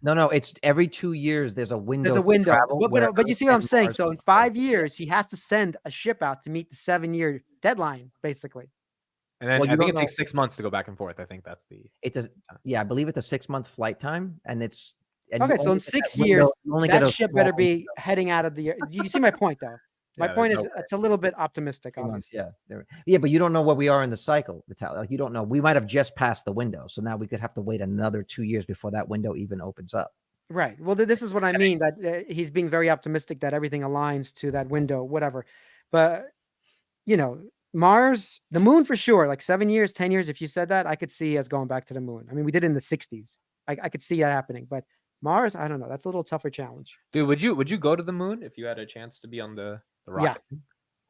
No. It's every 2 years. There's a window. There's a to window, travel where but you see what I'm Earth saying. and So in 5 years, he has to send a ship out to meet the 7-year deadline, basically. And then Well, I you think don't it takes 6 months to go back and forth. I think that's the. I believe it's a 6-month flight time, and it's and Okay, you so only in get 6 that window- years, you only get that a ship better small be heading out of the. You see my point, though. My Yeah, point there's is, it's a little bit optimistic, few months, obviously. yeah, but you don't know where we are in the cycle, Vitaly. Like you don't know. We might have just passed the window, so now we could have to wait another 2 years before that window even opens up. Right. Well, this is what I mean. That he's being very optimistic that everything aligns to that window, whatever. But Mars, the moon for sure. Like 7 years, 10 years. If you said that, I could see us going back to the moon. I mean, we did it in the '60s. I could see that happening. But Mars, I don't know. That's a little tougher challenge. Dude, would you go to the moon if you had a chance to be on the rocket?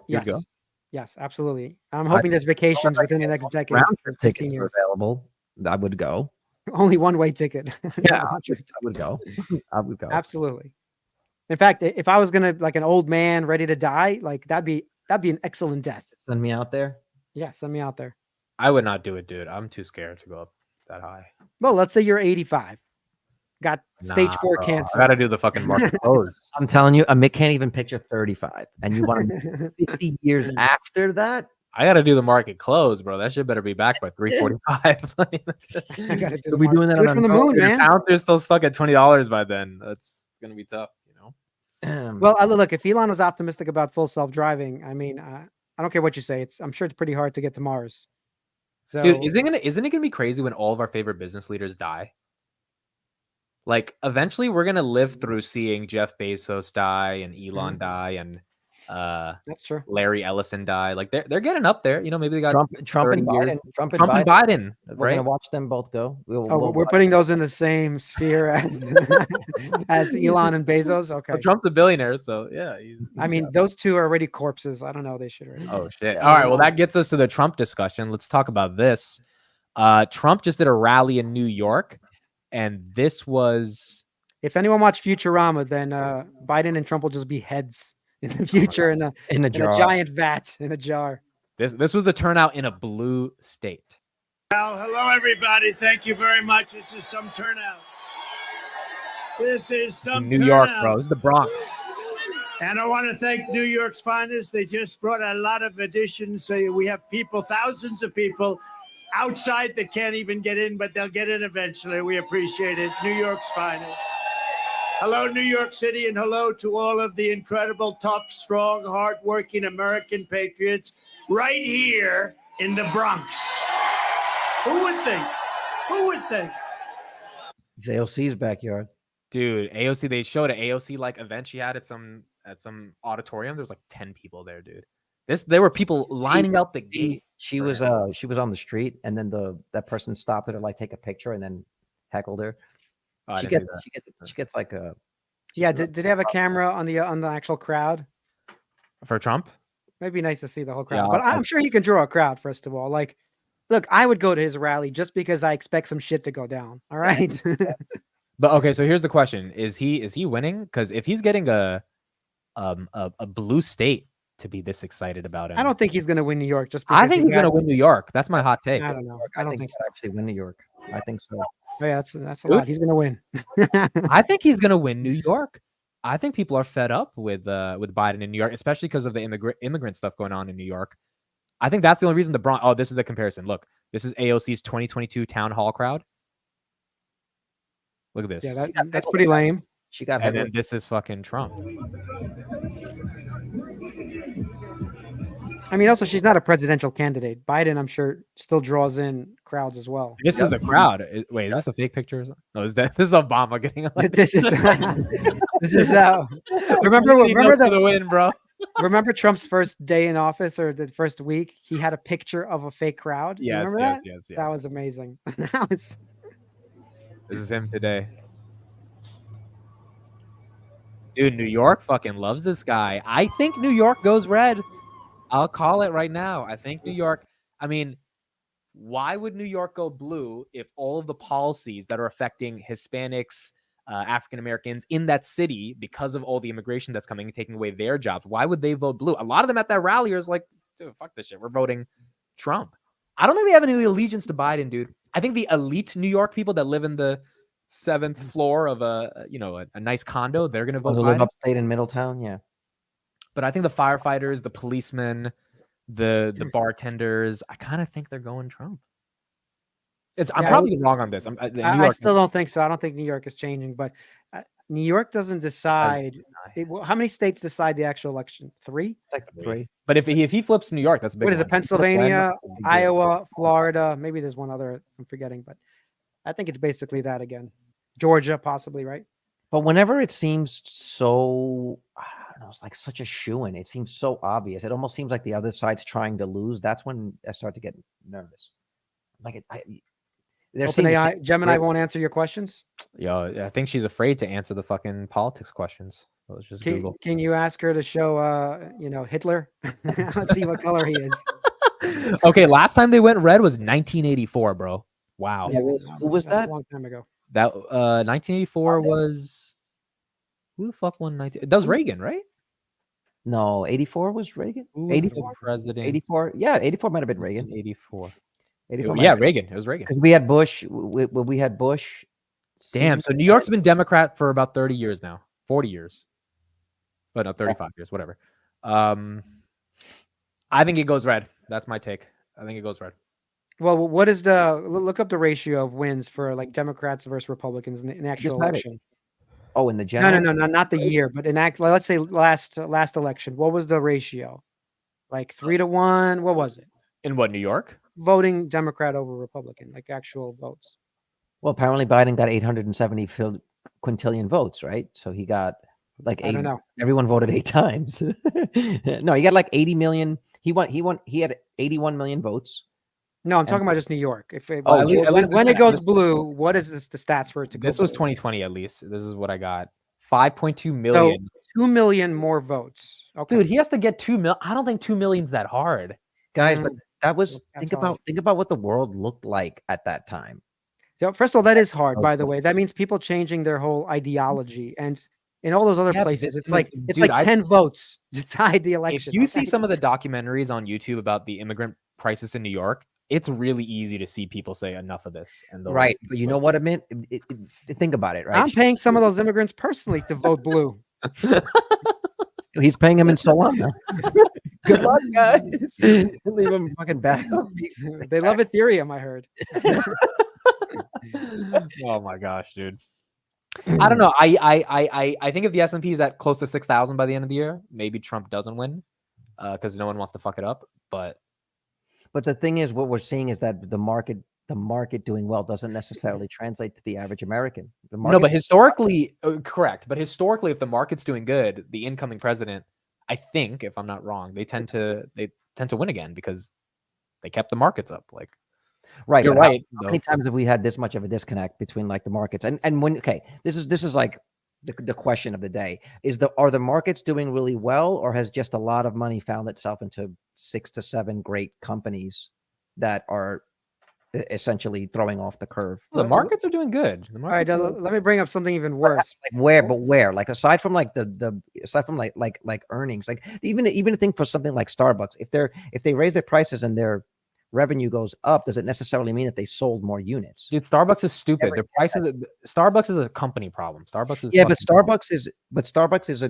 Yes. You'd go? Yes, absolutely. I'm hoping there's vacations within the next decade. Round trip 15 tickets are years. available. I would go. Only one-way ticket. Yeah, I would go. I would go. Absolutely. In fact, if I was gonna like an old man ready to die, like that'd be an excellent death. Send me out there. Yeah, send me out there. I would not do it, dude. I'm too scared to go up that high. Well, let's say you're 85, got stage Nah, 4 bro. cancer. I gotta do the fucking Mark pose. I'm telling you, I can't even picture 35, and you want to 50 years after that. I got to do the market close, bro. That shit better be back by 3:45. I gotta do We'll be doing that do it on from the a- moon, If the man. pounds are still stuck at $20 by then, that's gonna be tough, you know. Well, look, if Elon was optimistic about full self-driving, I mean, I don't care what you say. I'm sure it's pretty hard to get to Mars. So, Dude, isn't it gonna be crazy when all of our favorite business leaders die? Like, eventually, we're gonna live through seeing Jeff Bezos die and Elon die and that's true. Larry Ellison die. Like, they're getting up there. You know, maybe they got Trump 30 and years. Biden. Trump Trump and Biden, We're right? gonna watch them both go. Oh, we're putting those in the same sphere as as Elon and Bezos. Okay. Well, Trump's a billionaire, so yeah. I mean, those two are already corpses. I don't know. They should already. Oh shit! All right, well that gets us to the Trump discussion. Let's talk about this. Trump just did a rally in New York, and this was. If anyone watched Futurama, then Biden and Trump will just be heads in the future in a giant vat in a jar. This was the turnout in a blue state. Well, hello everybody. Thank you very much. This is some turnout. This is some New York, turnout. bro. This is the Bronx. And I want to thank New York's finest. They just brought a lot of additions. So we have people, thousands of people outside that can't even get in, but they'll get in eventually. We appreciate it. New York's finest. Hello, New York City, and hello to all of the incredible, tough, strong, hardworking American patriots right here in the Bronx. Who would think? Who would think? It's AOC's backyard. Dude, AOC, they showed an AOC like event she had at some auditorium. There was like 10 people there, dude. There were people lining up the gate. She was on the street, and then that person stopped her to like take a picture and then heckled her. Oh, She gets like a Did they have a camera on the actual crowd? For Trump? It'd be nice to see the whole crowd. Yeah, But I'm sure he can draw a crowd, first of all. Like, look, I would go to his rally just because I expect some shit to go down. All right. But okay, so here's the question: Is he winning? Because if he's getting a blue state to be this excited about him, I don't think he's gonna win New York. Just because I think he's gonna win New York. That's my hot take. I don't know. I think he's actually win New York. I think so. Oh, yeah, that's a lot. He's gonna win. I think he's gonna win New York. I think people are fed up with Biden in New York, especially because of the immigrant stuff going on in New York. I think that's the only reason the Bronx. Oh, this is the comparison. Look, this is AOC's 2022 town hall crowd. Look at this. Yeah, that's pretty lame. She got and then this is fucking Trump. I mean, also, she's not a presidential candidate. Biden, I'm sure, still draws in crowds as well. This is the crowd. Wait, is this a fake picture? No, this is Obama getting elected. This is remember the win, bro. Remember Trump's first day in office or the first week? He had a picture of a fake crowd. Yes, remember yes, that? yes. That was amazing. This is him today. Dude, New York fucking loves this guy. I think New York goes red. I'll call it right now. I think New York, I mean, why would New York go blue if all of the policies that are affecting Hispanics, African Americans in that city, because of all the immigration that's coming and taking away their jobs, why would they vote blue? A lot of them at that rally are like, dude, fuck this shit. We're voting Trump. I don't think they have any allegiance to Biden, dude. I think the elite New York people that live in the 7th floor of a nice condo, they're going to vote live Biden. upstate in Middletown, yeah. But I think the firefighters, the policemen, the bartenders, I kind of think they're going Trump. I'm probably wrong on this. I still don't think so. I don't think New York is changing, but New York doesn't decide. How many states decide the actual election? 3? It's like 3. But if he flips New York, that's a big What is one. it? Pennsylvania, Iowa, Florida. Maybe there's one other I'm forgetting, but I think it's basically that again. Georgia, possibly, right? But whenever it seems so, I don't know, it's like such a shoo-in. It seems so obvious. It almost seems like the other side's trying to lose. That's when I start to get nervous. Like Gemini won't answer your questions. Yo, I think she's afraid to answer the fucking politics questions. So let's just Google. Can you ask her to show, Hitler? Let's see what color he is. Okay, last time they went red was 1984, bro. Wow. Yeah, who was that? A long time ago. That 1984 was who the fuck won 19? That was Reagan, right? No, 84 was Reagan. 84 president. 84. Yeah, 84 might have been Reagan. 84. 84 Yeah, Reagan. It was Reagan. Because we had Bush. We had Bush. Damn. So New York's been Democrat for about 30 years now. 40 years. But no, 35 years, whatever. I I think it goes red. That's my take. I think it goes red. Well, what is look up the ratio of wins for like Democrats versus Republicans in the actual had it. election? Oh, in the general? No, not the year, but let's say last election. What was the ratio? Like 3-1. What was it? In what, New York? Voting Democrat over Republican, like actual votes. Well, apparently Biden got 870 quintillion votes, right? So he got like I don't know. Everyone voted 8 times. No, he got like 80 million. He had 81 million votes. No, I'm talking about just New York. If it, at least when it goes blue, what is the stats for it to go? This was blue? 2020 at least. This is what I got. 5.2 million. So 2 million more votes. Okay. Dude, he has to get 2 million. I don't think 2 million's that hard. Guys, but that was That's think about what the world looked like at that time. So first of all, that is hard, by the way. That means people changing their whole ideology. And in all those other places, it's like 10 votes to tie the election. If you see some of the documentaries on YouTube about the immigrant crisis in New York, it's really easy to see people say enough of this. And Right. But you know what I meant? Think about it, right? I'm paying some of those immigrants personally to vote blue. He's paying him in Solana. Good luck, guys. Leave him fucking back. They love Ethereum, I heard. Oh my gosh, dude. I don't know. I think if the S&P is at close to 6,000 by the end of the year, maybe Trump doesn't win because no one wants to fuck it up. But the thing is, what we're seeing is that the market doing well doesn't necessarily translate to the average American. No, but historically, correct. But historically, if the market's doing good, the incoming president, I think, if I'm not wrong, they tend to win again because they kept the markets up. Like, right, you're right. How many times have we had this much of a disconnect between like the markets and when? Okay, this is like the question of the day: are the markets doing really well, or has just a lot of money found itself into 6 to 7 great companies that are essentially throwing off the curve? Well, the markets are doing good. All right, let me bring up something even worse. Like where? Like aside from like aside from like earnings, like even to think for something like Starbucks, if they raise their prices and their revenue goes up, does it necessarily mean that they sold more units? Dude, Starbucks is stupid. Their prices. Starbucks is a company problem. Starbucks is but Starbucks is a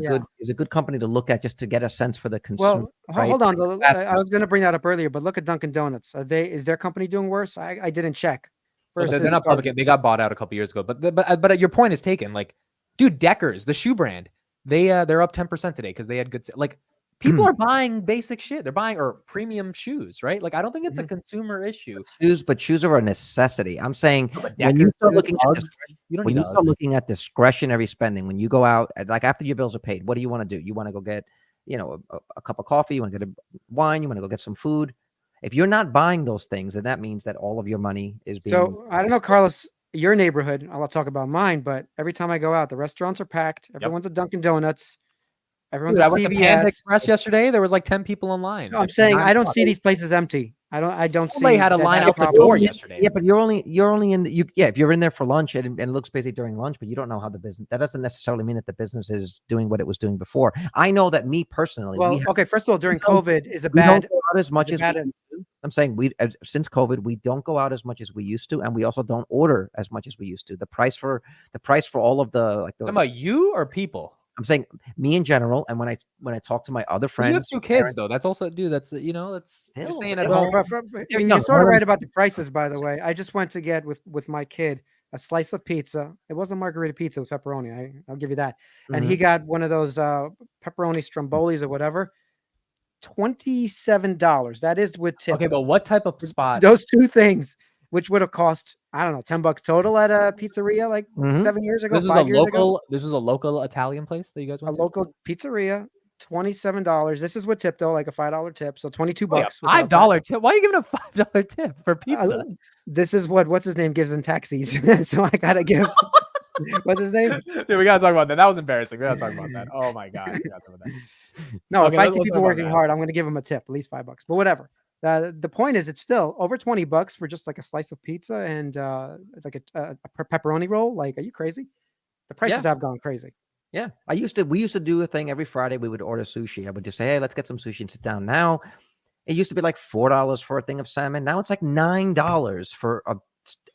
good company to look at just to get a sense for the consumer. Well, right? hold on. I was going to bring that up earlier, but look at Dunkin' Donuts. Is their company doing worse? I didn't check. They're not public. They got bought out a couple years ago. But your point is taken. Like, dude, Deckers, the shoe brand, they're up 10% today because they had good. Like, people are buying basic shit. They're buying premium shoes, right? Like, I don't think it's a consumer issue. Shoes are a necessity. I'm saying when you start looking at discretionary spending, when you go out, like after your bills are paid, what do you want to do? You want to go get, a cup of coffee. You want to get a wine. You want to go get some food. If you're not buying those things, then that means that all of your money is being. So I don't know, Carlos, your neighborhood. I'll talk about mine, but every time I go out, the restaurants are packed. Everyone's at Dunkin' Donuts. Everyone's at CVS. Panda Express yesterday. There was like 10 people in line. No, I'm saying I don't see these places empty. I don't see. They had a line out the door yesterday. Yeah, but you're only in the if you're in there for lunch and it looks busy during lunch, but you don't know how the business. That doesn't necessarily mean that the business is doing what it was doing before. I know that me personally. Well, okay. First of all, during COVID is a bad. As much as I'm saying since COVID, we don't go out as much as we used to, and we also don't order as much as we used to. The price for all of the about you or people. I'm saying me in general, and when I talk to my other friends, you have 2 kids though. That's also, dude. That's that's you're staying at home. You're sort of right about the prices, by the way. I just went to get with my kid a slice of pizza. It wasn't margarita pizza with pepperoni. I'll give you that. And he got one of those pepperoni strombolis or whatever. $27. That is with tip. Okay, but what type of spot? Those 2 things, which would have cost, I don't know, $10 total at a pizzeria like 7 years ago. This was a local Italian place that you guys went to? A local pizzeria, $27. This is with tip though, like a $5 tip, so $22. $5 tip? Why are you giving a $5 tip for pizza? This is what's his name gives in taxis, so I gotta give. What's his name? Dude, we gotta talk about that. That was embarrassing. We gotta talk about that. Oh my god. No, okay, if I see people working hard, I'm gonna give them a tip, at least $5. But whatever. The point is, it's still over $20 for just like a slice of pizza and like a pepperoni roll. Like, are you crazy? The prices have gone crazy. Yeah, we used to do a thing every Friday. We would order sushi. I would just say, hey, let's get some sushi and sit down. Now, it used to be like $4 for a thing of salmon. Now it's like $9 for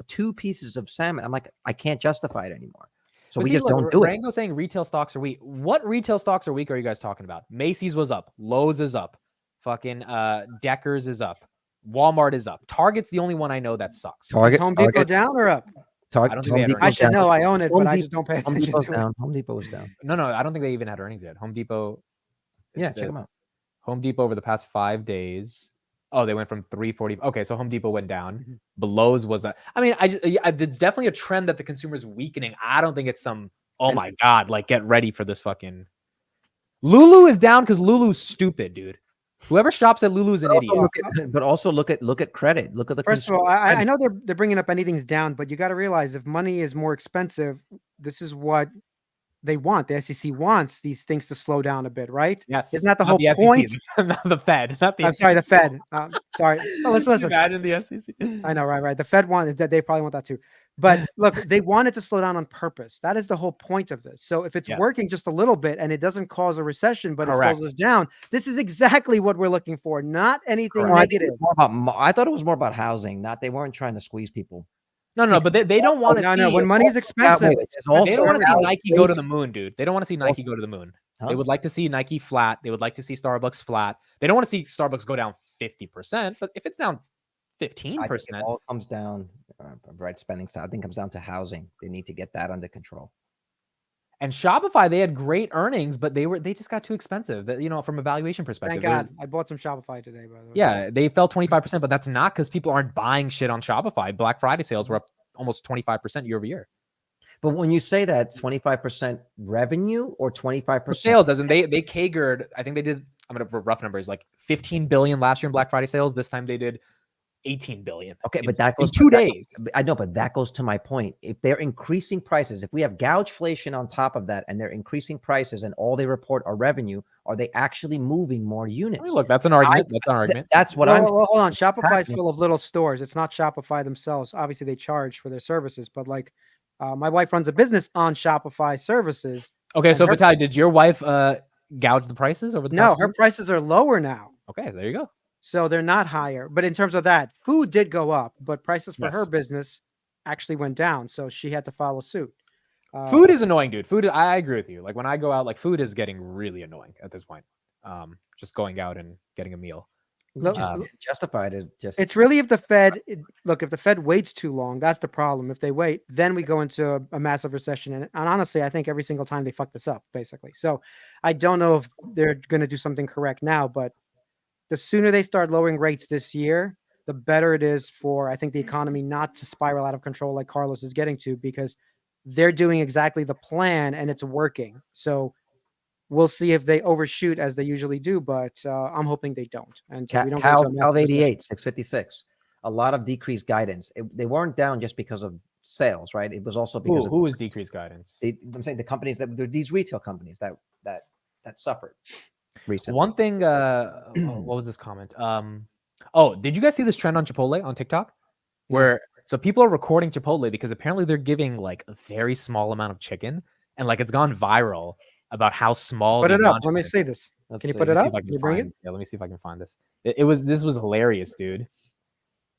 2 pieces of salmon. I'm like, I can't justify it anymore. So we just don't do it. Rango saying retail stocks are weak. What retail stocks are weak are you guys talking about? Macy's was up. Lowe's is up. Fucking Deckers is up. Walmart is up. Target's the only one I know that sucks. Is Target, Home Depot Target, down or up? I don't think they had I should know. I own it, Home but I Depot- just don't pay Home attention Depot's to it. down. Home Depot was down. No, I don't think they even had earnings yet. Home Depot. Yeah, it check said them out. Home Depot over the past 5 days. Oh, they went from 340. Okay, so Home Depot went down. Mhm. Lowe's was. I mean, it's definitely a trend that the consumer's weakening. I don't think it's some. Oh my god! Like, get ready for this fucking. Lulu is down because Lulu's stupid, dude. Whoever shops at Lulu's an idiot. But also look at credit. Look at the First of consumer all, I credit. know they're bringing up anything's down, but you got to realize if money is more expensive, this is what they want. The SEC wants these things to slow down a bit, right? Yes, Isn't that the not whole the SEC, point? not the Fed. Not the I'm sorry, the Fed. Sorry. Oh, listen. Imagine the SEC. I know, right. The Fed wanted that. They probably want that too. But look, they wanted to slow down on purpose. That is the whole point of this. So if it's Yes. working just a little bit and it doesn't cause a recession, but Correct. it slows us down, this is exactly what we're looking for. Not anything No, I think negative. it's more about I thought it was more about housing. Not they weren't trying to squeeze people. No, but they don't want to No, see. no. When money's expensive, It's also They don't want to see about Nike go to the moon, dude. They don't want to see Nike Also- go to the moon. Huh? They would like to see Nike flat. They would like to see Starbucks flat. They don't want to see Starbucks go down 50%. But if it's down I think 15%, it all comes down, right? Spending side. I think it comes down to housing. They need to get that under control. and Shopify, they had great earnings, but they just got too expensive. From a valuation perspective. thank God. I bought some Shopify today, by the way. Yeah, they fell 25%, but that's not because people aren't buying shit on Shopify. Black Friday sales were up almost 25% year over year. But when you say that 25% revenue or 25% For sales, as in they cagered, I think they did, I'm gonna for rough numbers, like 15 billion last year in Black Friday sales. This time they did 18 billion. Okay, in, but that in goes 2 days. I know, but that goes to my point. If they're increasing prices, if we have gougeflation on top of that, and they're increasing prices, and all they report are revenue, are they actually moving more units? I mean, look, that's an argument. That's an argument. That's what Well, I'm. well, hold on. Shopify's happening. full of little stores. It's not Shopify themselves. Obviously, they charge for their services, but like my wife runs a business on Shopify services. Okay, and so her- Vitaly, did your wife gouge the prices over the No, past her week? prices are lower now. Okay, there you go. So they're not higher. But in terms of that, food did go up, but prices for her Yes. business actually went down. So she had to follow suit. Food is annoying, dude. Food, I agree with you. Like when I go out, like food is getting really annoying at this point. Just going out and getting a meal. look, Justified is just. it's really if the Fed look, if the Fed waits too long, that's the problem. If they wait, then we go into a massive recession. And honestly, I think every single time they fuck this up, basically. So I don't know if they're going to do something correct now, but the sooner they start lowering rates this year, the better it is for, I think, the economy not to spiral out of control like Carlos is getting to, because they're doing exactly the plan and it's working. So we'll see if they overshoot as they usually do, but I'm hoping they don't. And we don't go Cal into a massive recession. 88 656. A lot of decreased guidance. They weren't down just because of sales, right? It was also because Who was decreased guidance? I'm saying the companies that they're these retail companies that suffered recently. One thing, what was this comment? Oh, did you guys see this trend on Chipotle on TikTok? Where so people are recording Chipotle because apparently they're giving like a very small amount of chicken, and like it's gone viral about how small. Put the it up. amount Let me is. see this. Let's Can you see. put it Let me see up? if I can You bring find- it? Yeah, let me see if I can find this. This was hilarious, dude.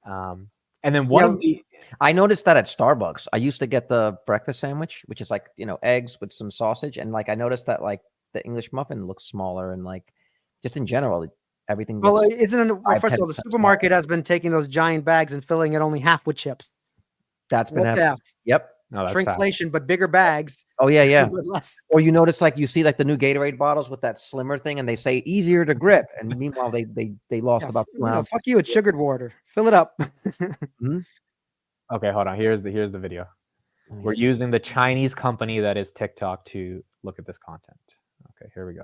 And then one of the I noticed that at Starbucks. I used to get the breakfast sandwich, which is like, eggs with some sausage. And like, I noticed that like the English muffin looks smaller and like just in general, everything. Well, looks, isn't it, well, first of all, the 5-10% smaller. supermarket has been taking those giant bags and filling it only half with chips. that's been What the happening. F? Yep. no, that's fast. Shrinkflation, but bigger bags. Oh yeah, yeah. with less. Or you notice like you see like the new Gatorade bottles with that slimmer thing, and they say easier to grip, and meanwhile they lost Yeah, about 2 ounces. fuck you, it's sugared water. Fill it up. Okay, hold on. Here's the video. We're using the Chinese company that is TikTok to look at this content. Okay, here we go.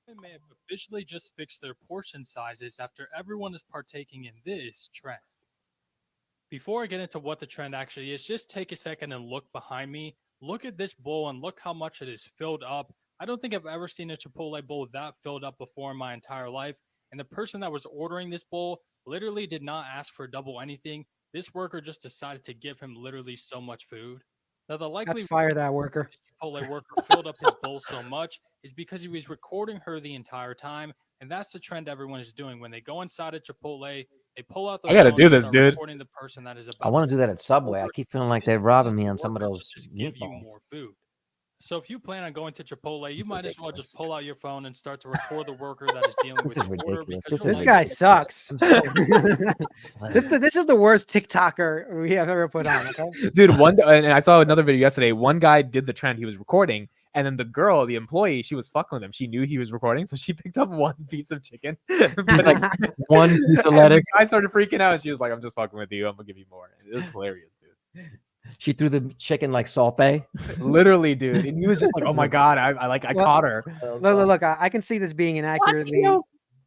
They may have officially just fixed their portion sizes after everyone is partaking in this trend. Before I get into what the trend actually is, just take a second and look behind me. Look at this bowl and look how much it is filled up. I don't think I've ever seen a Chipotle bowl that filled up before in my entire life. And the person that was ordering this bowl literally did not ask for double anything. This worker just decided to give him literally so much food. Now, the likely I'd fire that worker. this Chipotle worker filled up his bowl so much is because he was recording her the entire time. And that's the trend everyone is doing. When they go inside a Chipotle, they pull out the I gotta phone do and this, start dude. recording the person that is I about want to do that at Subway. I keep feeling like they're robbing me on some of worker those to just give you meatballs. more food. So if you plan on going to Chipotle, you might as well just pull out your phone and start to record the worker that is dealing with This is your order ridiculous. because This you're This is like, guy sucks. What? This is the worst TikToker we have ever put on. Okay. Dude, and I saw another video yesterday. One guy did the trend. He was recording, and then the girl, the employee, she was fucking with him. She knew he was recording, so she picked up one piece of chicken. But like One piece of and lettuce. the guy started freaking out. She was like, "I'm just fucking with you. I'm gonna give you more." It was hilarious, dude. She threw the chicken like Salt Bay. Literally, dude. And he was just like, "Oh my god, I Well, caught her." Look, I can see this being inaccurately.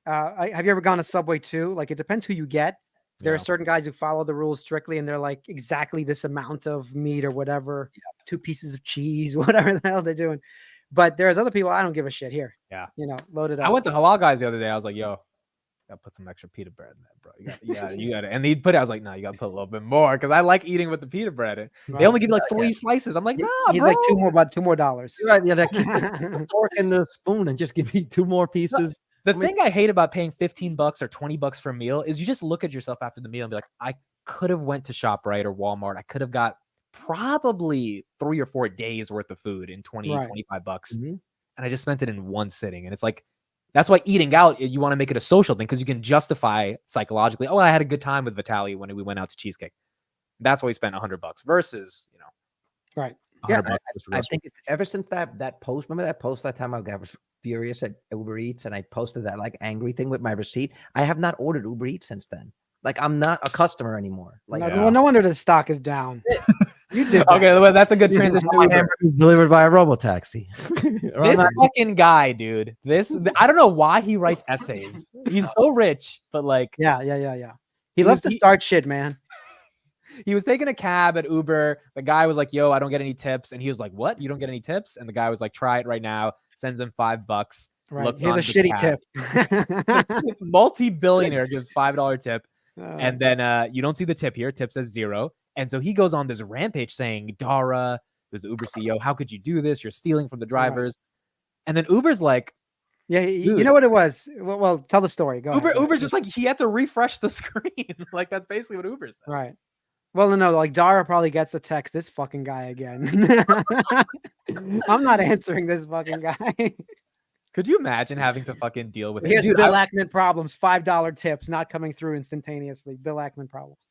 Have you ever gone to Subway too? Like, it depends who you get. There are Yeah. certain guys who follow the rules strictly, and they're like exactly this amount of meat or whatever, 2 pieces of cheese, whatever the hell they're doing. But there's other people, I don't give a shit here. Yeah. Load it up. I went to Halal Guys the other day. I was like, "Yo, gotta put some extra pita bread in there, bro. You got it." And he put it. I was like, "No, you gotta put a little bit more because I like eating with the pita bread." They only give you like 3 slices. I'm like, "Nah, He's bro." like $2 more dollars. You're right. Yeah, that keep the fork and the spoon and just give me 2 more pieces. The thing I hate about paying $15 or $20 for a meal is you just look at yourself after the meal and be like, I could have went to ShopRite or Walmart. I could have got probably 3 or 4 days worth of food in 20, Right. $25. Mhm. And I just spent it in one sitting. And it's like, that's why eating out, you want to make it a social thing because you can justify psychologically, oh, I had a good time with VITALY when we went out to Cheesecake. That's why we spent $100 versus, Right. Yeah, $100 just for I restaurant. think it's ever since that post. Remember that post that time I was furious at Uber Eats and I posted that like angry thing with my receipt. I have not ordered Uber Eats since then. Like I'm not a customer anymore. Like No wonder the stock is down. You did that. Okay, well, that's a good transition. to my Uber. hamburger's delivered by a robotaxi. Or I'm This not- fucking guy, dude. I don't know why he writes essays. He's so rich, but like, Yeah. He loves to start shit, man. he was taking a cab at Uber. The guy was like, "Yo, I don't get any tips," and he was like, "What? You don't get any tips?" And the guy was like, "Try it right now." Sends him $5. Right. Looks Here's on a the shitty cab. tip. Multi-billionaire gives $5 tip, Uh, and then you don't see the tip here. Tip says 0, and so he goes on this rampage saying, "Dara, there's the Uber CEO. How could you do this? You're stealing from the drivers." And then Uber's like, yeah, you Dude. know what it was? Well, tell the story. Go ahead. Uber's just like he had to refresh the screen. Like that's basically what Uber says. Right. Well, no, like Dara probably gets the text, this fucking guy again. I'm not answering this fucking guy. Could you imagine having to fucking deal with it? Here's Dude, Bill Ackman problems, $5 tips not coming through instantaneously. Bill Ackman problems.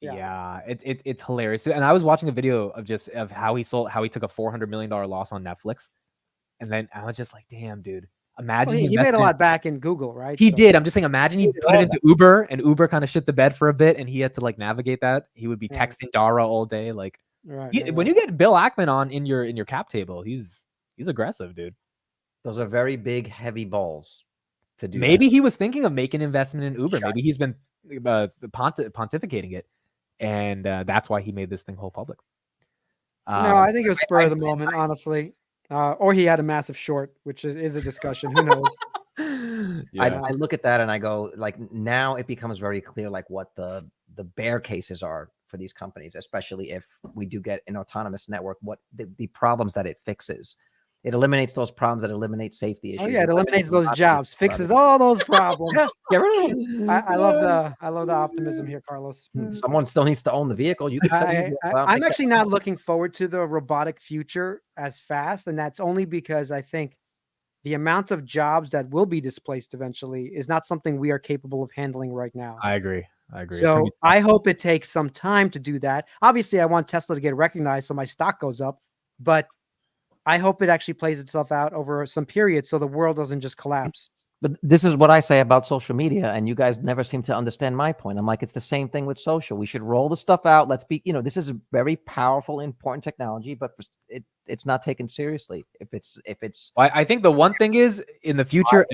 Yeah, it's hilarious. And I was watching a video of how he took a $400 million loss on Netflix. And then I was just like, damn, dude. Imagine Well, he made a invested- lot back in Google, right? He So- did. I'm just saying, imagine he put it into Uber and Uber kind of shit the bed for a bit and he had to like navigate that. He would be Right. texting Dara all day. Like Right. when you get Bill Ackman on in your cap table, he's aggressive, dude. Those are very big, heavy balls to do. Maybe that. he was thinking of making investment in Uber. Maybe he's been pontificating it. And that's why he made this thing whole public. No, I think it was spur of the moment, honestly. Or he had a massive short, which is a discussion. Who knows? I look at that and I go, like, now it becomes very clear, like, what the bear cases are for these companies, especially if we do get an autonomous network, what the problems that it fixes. It eliminates those problems, that eliminates safety issues. Oh yeah, it eliminates those jobs, fixes all those problems. Get rid of them. I love the optimism here, Carlos. Someone still needs to own the vehicle. You can send I'm actually not looking forward to the robotic future as fast, and that's only because I think the amount of jobs that will be displaced eventually is not something we are capable of handling right now. I agree. So I hope it takes some time to do that. Obviously, I want Tesla to get recognized so my stock goes up, but I hope it actually plays itself out over some period so the world doesn't just collapse. But this is what I say about social media, and you guys never seem to understand my point. I'm like, it's the same thing with social. We should roll the stuff out. Let's be, this is a very powerful, important technology, but it's not taken seriously. If it's, I think the one thing is in the future,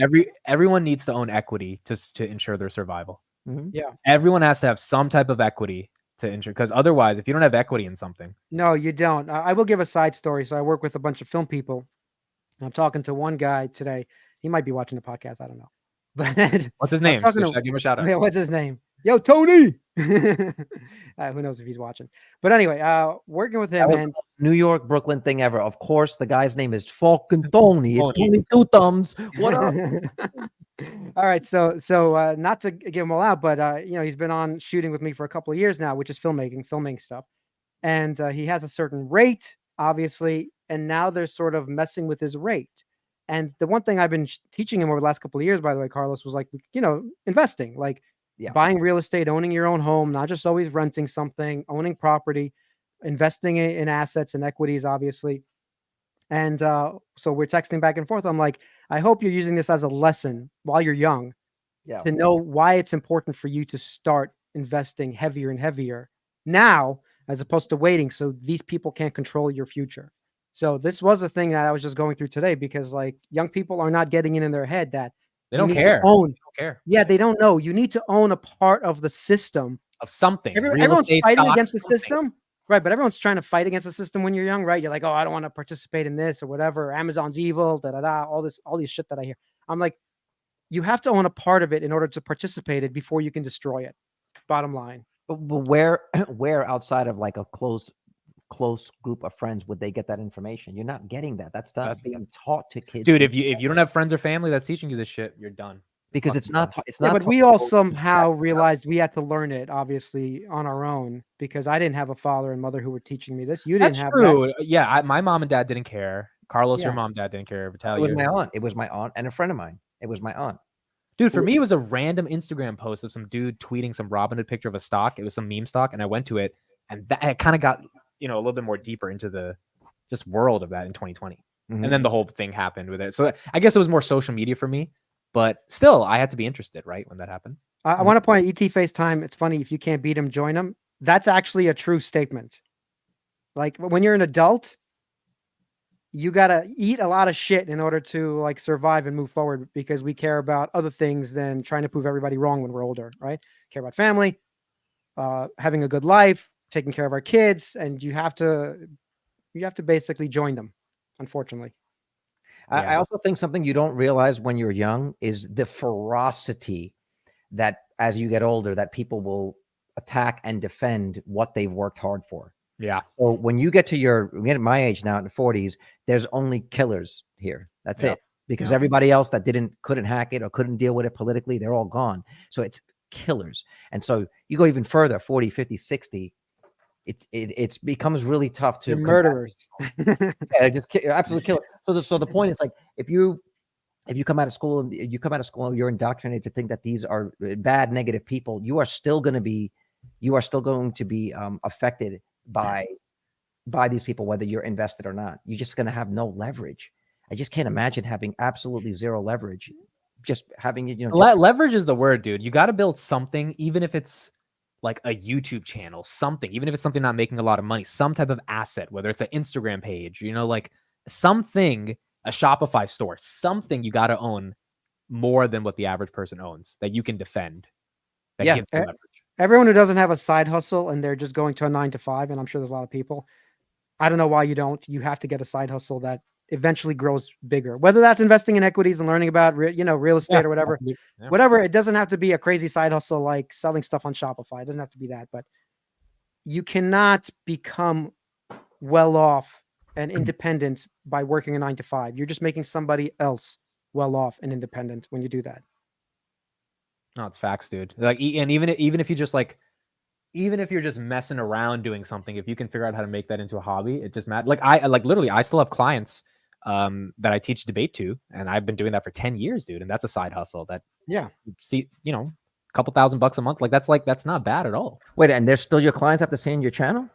everyone needs to own equity to ensure their survival. Mhm. Yeah. Everyone has to have some type of equity to ensure, because otherwise, if you don't have equity in something, No, you don't. I will give a side story. So I work with a bunch of film people. I'm talking to one guy today. He might be watching the podcast. I don't know. But what's his name? talking Should I give him a shout out? yeah, what's his name? Yo, Tony. Who knows if he's watching? But anyway, working with him, that was and the New York, Brooklyn thing ever. Of course, the guy's name is fucking Tony. It's Tony Two Thumbs. What up? all right, so not to give him all out, but he's been on shooting with me for a couple of years now, which is filming stuff, and he has a certain rate. obviously, and now they're sort of messing with his rate. And the one thing I've been teaching him over the last couple of years, by the way, Carlos, was like, investing, like buying real estate, owning your own home, not just always renting something, owning property, investing in assets and equities, obviously. And so we're texting back and forth. I'm like, I hope you're using this as a lesson while you're young to know why it's important for you to start investing heavier and heavier now, as opposed to waiting, so these people can't control your future. So this was a thing that I was just going through today, because like young people are not getting it in their head that they don't care. They don't care. Yeah, they don't know. You need to own a part of the system of something. Everyone's fighting against the system, right? But everyone's trying to fight against the system when you're young, right? You're like, oh, I don't want to participate in this or whatever. Amazon's evil, all these shit that I hear. I'm like, you have to own a part of it in order to participate it before you can destroy it. Bottom line. But where outside of like a close group of friends would they get that information? You're not getting that. That's not being taught to kids. Dude, if you don't have friends or family that's teaching you this shit, you're done. Because it's not. But we all somehow realized we had to learn it, obviously, on our own, because I didn't have a father and mother who were teaching me this. You didn't have that. Yeah, my mom and dad didn't care. Carlos, your mom and dad didn't care. Vitaly, it was my aunt. It was my aunt and a friend of mine. It was my aunt. Dude, for me, it was a random Instagram post of some dude tweeting some Robinhood picture of a stock. It was some meme stock, and I went to it, and that kind of got a little bit more deeper into the just world of that in 2020. Mm-hmm. And then the whole thing happened with it. So I guess it was more social media for me, but still, I had to be interested, right, when that happened. I want to point out ET FaceTime. It's funny, if you can't beat him, join him. That's actually a true statement. Like when you're an adult, you got to eat a lot of shit in order to like survive and move forward, because we care about other things than trying to prove everybody wrong when we're older, right? Care about family, having a good life, taking care of our kids, and you have to basically join them, unfortunately. I also think something you don't realize when you're young is the ferocity that as you get older, that people will attack and defend what they've worked hard for. Yeah. So when you get to my age now in the 40s, there's only killers here. That's it. Because everybody else that couldn't hack it or couldn't deal with it politically, they're all gone. So it's killers. And so you go even further, 40, 50, 60, it's becomes really tough to murderers. Just absolute killer. So the point is, like, if you come out of school and you're indoctrinated to think that these are bad, negative people, you are still going to be affected by these people, whether you're invested or not. You're just going to have no leverage. I just can't imagine having absolutely zero leverage. Just having leverage is the word, dude. You got to build something, even if it's like a YouTube channel, something, even if it's something not making a lot of money, some type of asset, whether it's an Instagram page, like something, a Shopify store, something you got to own more than what the average person owns that you can defend. That gives you leverage. Everyone who doesn't have a side hustle and they're just going to a 9-to-5, and I'm sure there's a lot of people, I don't know why you don't. You have to get a side hustle that eventually grows bigger, whether that's investing in equities and learning about real estate or whatever. Whatever. It doesn't have to be a crazy side hustle like selling stuff on Shopify. It doesn't have to be that, but you cannot become well off and independent by working a 9-to-5. You're just making somebody else well off and independent when you do that. No, it's facts, dude. Like, and even if you just even if you're just messing around doing something, if you can figure out how to make that into a hobby, it just matters. Like I still have clients that I teach debate to, and I've been doing that for 10 years, dude. And that's a side hustle that, see, a couple $1,000 a month. That's not bad at all. Wait, and they're still your clients after seeing your channel?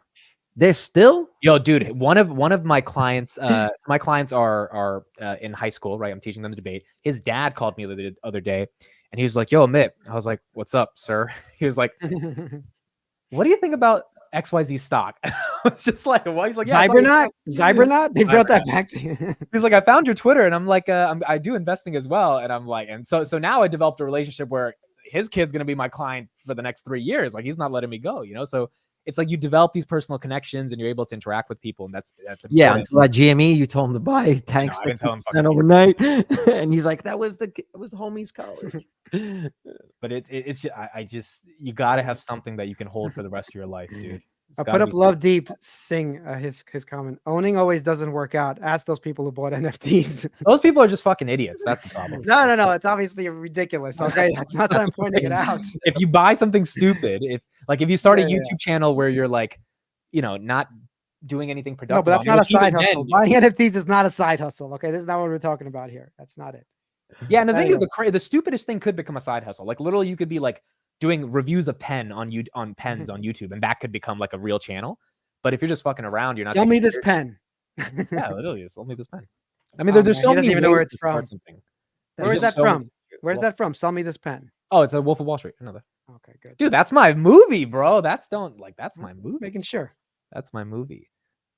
They're still? Yo, dude, one of my clients, my clients are in high school, right? I'm teaching them the debate. His dad called me the other day, and he was like, yo, Amit. I was like, what's up, sir? He was like, what do you think about XYZ stock? I was just like, what? He's like, Zybernaut? They brought that back to you. He's like, I found your Twitter, and I'm like, I do investing as well. And I'm like, and so now I developed a relationship where his kid's going to be my client for the next 3 years. Like, he's not letting me go, So it's like you develop these personal connections and you're able to interact with people. And that's important. Until at GME, you told him to buy tanks overnight. And he's like, that was the homie's college. But it's you got to have something that you can hold for the rest of your life, dude. I put up Love Deep Sing his comment. Owning always doesn't work out. Ask those people who bought NFTs. Those people are just fucking idiots. That's the problem. No. It's obviously ridiculous. Okay, that's not that I'm pointing it out. If you buy something stupid, if you start a YouTube channel where you're like, not doing anything No, productive. but that's on it, not a which even side hustle. then- Buying NFTs is not a side hustle. Okay, this is not what we're talking about here. That's not it. Yeah, and the thing is, Anyway. the stupidest thing could become a side hustle. Like literally, you could be like doing reviews of pens on YouTube, and that could become like a real channel. But if you're just fucking around, you're not. Sell me this serious. pen. Yeah, literally, sell me this pen. I mean, Oh, there's man, so he doesn't many even know where ways it's to from. start something. Where There's is just that so from? many- Where's that from? Sell me this pen. Oh, it's a Wolf of Wall Street. Another. Okay, good. Dude, that's my movie, bro. That's my movie. Making sure. That's my movie.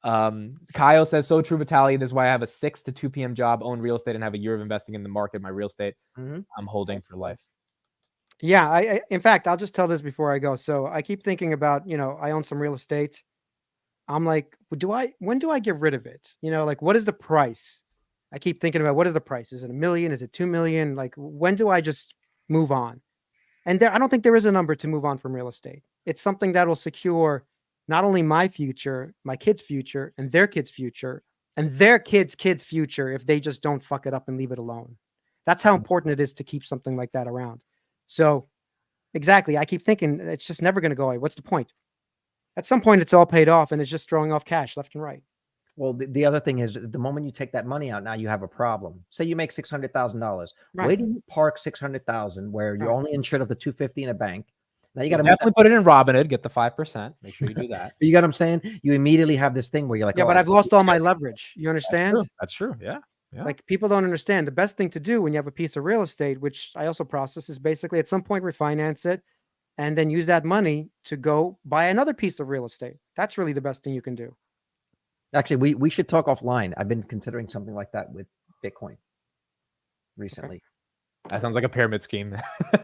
Kyle says, so true, Vitaly. This is why I have a 6 to 2 p.m. job, own real estate, and have a year of investing in the market. My real estate, Mhm. I'm holding for life. Yeah, I in fact, I'll just tell this before I go. So I keep thinking about, I own some real estate. I'm like, when do I get rid of it? Like, what is the price? I keep thinking about, what is the price? Is it $1 million? Is it 2 million? Like, when do I just move on? And I don't think there is a number to move on from real estate. It's something that will secure not only my future, my kids' future, and their kids' future, and their kids' kids' future if they just don't fuck it up and leave it alone. That's how important it is to keep something like that around. So exactly, I keep thinking it's just never going to go away. What's the point? At some point, it's all paid off and it's just throwing off cash left and right. Well, the other thing is the moment you take that money out, now you have a problem. Say you make $600,000. Where Right. do you park 600,000 where you're Right. only insured of the 250 in a bank? Now you got to Definitely put it in Robinhood. Get the 5%. Make sure you do that. You got what I'm saying? You immediately have this thing where you're like, Yeah, oh, but I've lost all my leverage. You understand? That's true. Yeah. Yeah. Like, people don't understand. The best thing to do when you have a piece of real estate, which I also process, is basically at some point refinance it and then use that money to go buy another piece of real estate. That's really the best thing you can do. Actually, we should talk offline. I've been considering something like that with Bitcoin recently. That sounds like a pyramid scheme.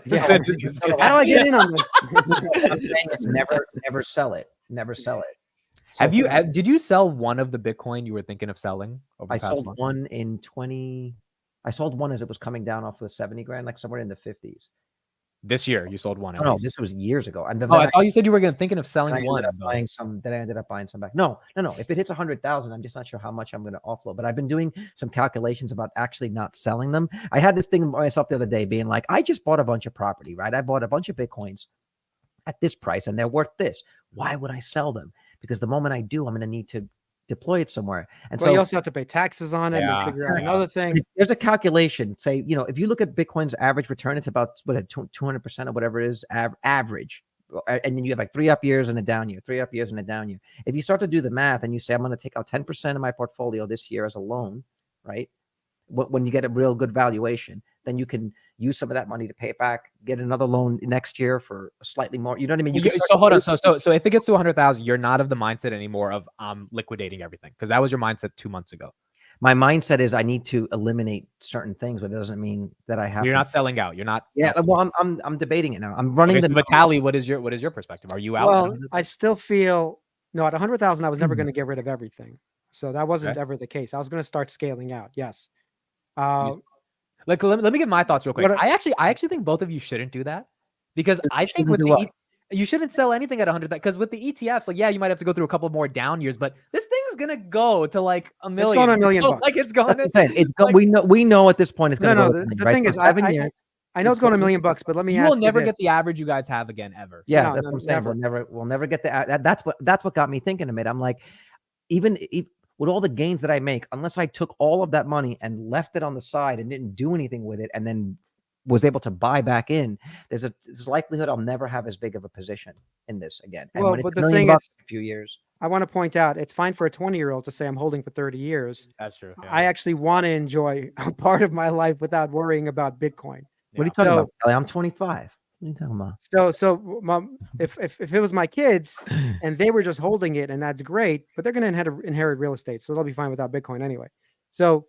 Yeah. How do I get in on this? I'm saying is never sell it. Never sell it. So Did you sell one of the Bitcoin you were thinking of selling over I the past sold month? one in 20. I sold one as it was coming down off of the 70 grand, like somewhere in the 50s. This year, you sold one. Oh, no, this was years ago. And then I thought you said you were thinking of I selling ended one. up buying some. Then I ended up buying some back. No. If it hits 100,000, I'm just not sure how much I'm going to offload. But I've been doing some calculations about actually not selling them. I had this thing myself the other day, being like, I just bought a bunch of property, right? I bought a bunch of Bitcoins at this price, and they're worth this. Why would I sell them? Because the moment I do, I'm going to need to deploy it somewhere. And Well, so you also have to pay taxes on it and figure out another thing. there's a calculation. Say, if you look at Bitcoin's average return, it's about 200% or whatever it is, average. And then you have like 3 up years and a down year, 3 up years and a down year. If you start to do the math and you say, I'm going to take out 10% of my portfolio this year as a loan, right? When you get a real good valuation, then you can use some of that money to pay it back, get another loan next year for slightly more. You know what I mean? So hold on. So if it gets to 100,000, you're not of the mindset anymore of liquidating everything, because that was your mindset 2 months ago. My mindset is I need to eliminate certain things, but it doesn't mean that I have. You're not selling out. You're not. Yeah, well, I'm debating it now. I'm running Okay, the so Vitaly, what is your perspective? Are you out? Well, I still feel no, at 100,000, I was never going to get rid of everything. So that wasn't ever the case. I was going to start scaling out. Yes. Like, let me get my thoughts real quick. What I actually think both of you shouldn't do that, because I think shouldn't with do the you shouldn't sell anything at 100, because with the ETFs, like, yeah, you might have to go through a couple more down years, but this thing's gonna go to like $1 million. It's going to $1 million bucks. Like, it's going That's to. what I'm saying. It's like, we know at this point it's going to No, go. the right? thing So is, 7 years. I know it's going to $1 million bucks, but let me you ask will you never this. get the average you guys have again ever. Yeah, No, that's no, what I'm saying. never. We'll never get the. That's what got me thinking of it. I'm like, even with all the gains that I make, unless I took all of that money and left it on the side and didn't do anything with it, and then was able to buy back in, there's likelihood I'll never have as big of a position in this again. And Well, when it's but $1 the million thing bucks is, in a few years. I want to point out, it's fine for a 20-year-old to say I'm holding for 30 years. That's true. Yeah. I actually want to enjoy a part of my life without worrying about Bitcoin. What are you talking about, Kelly? I'm 25. What are you talking about? So Mom, if it was my kids and they were just holding it, and that's great, but they're going to inherit real estate, so they'll be fine without Bitcoin anyway. So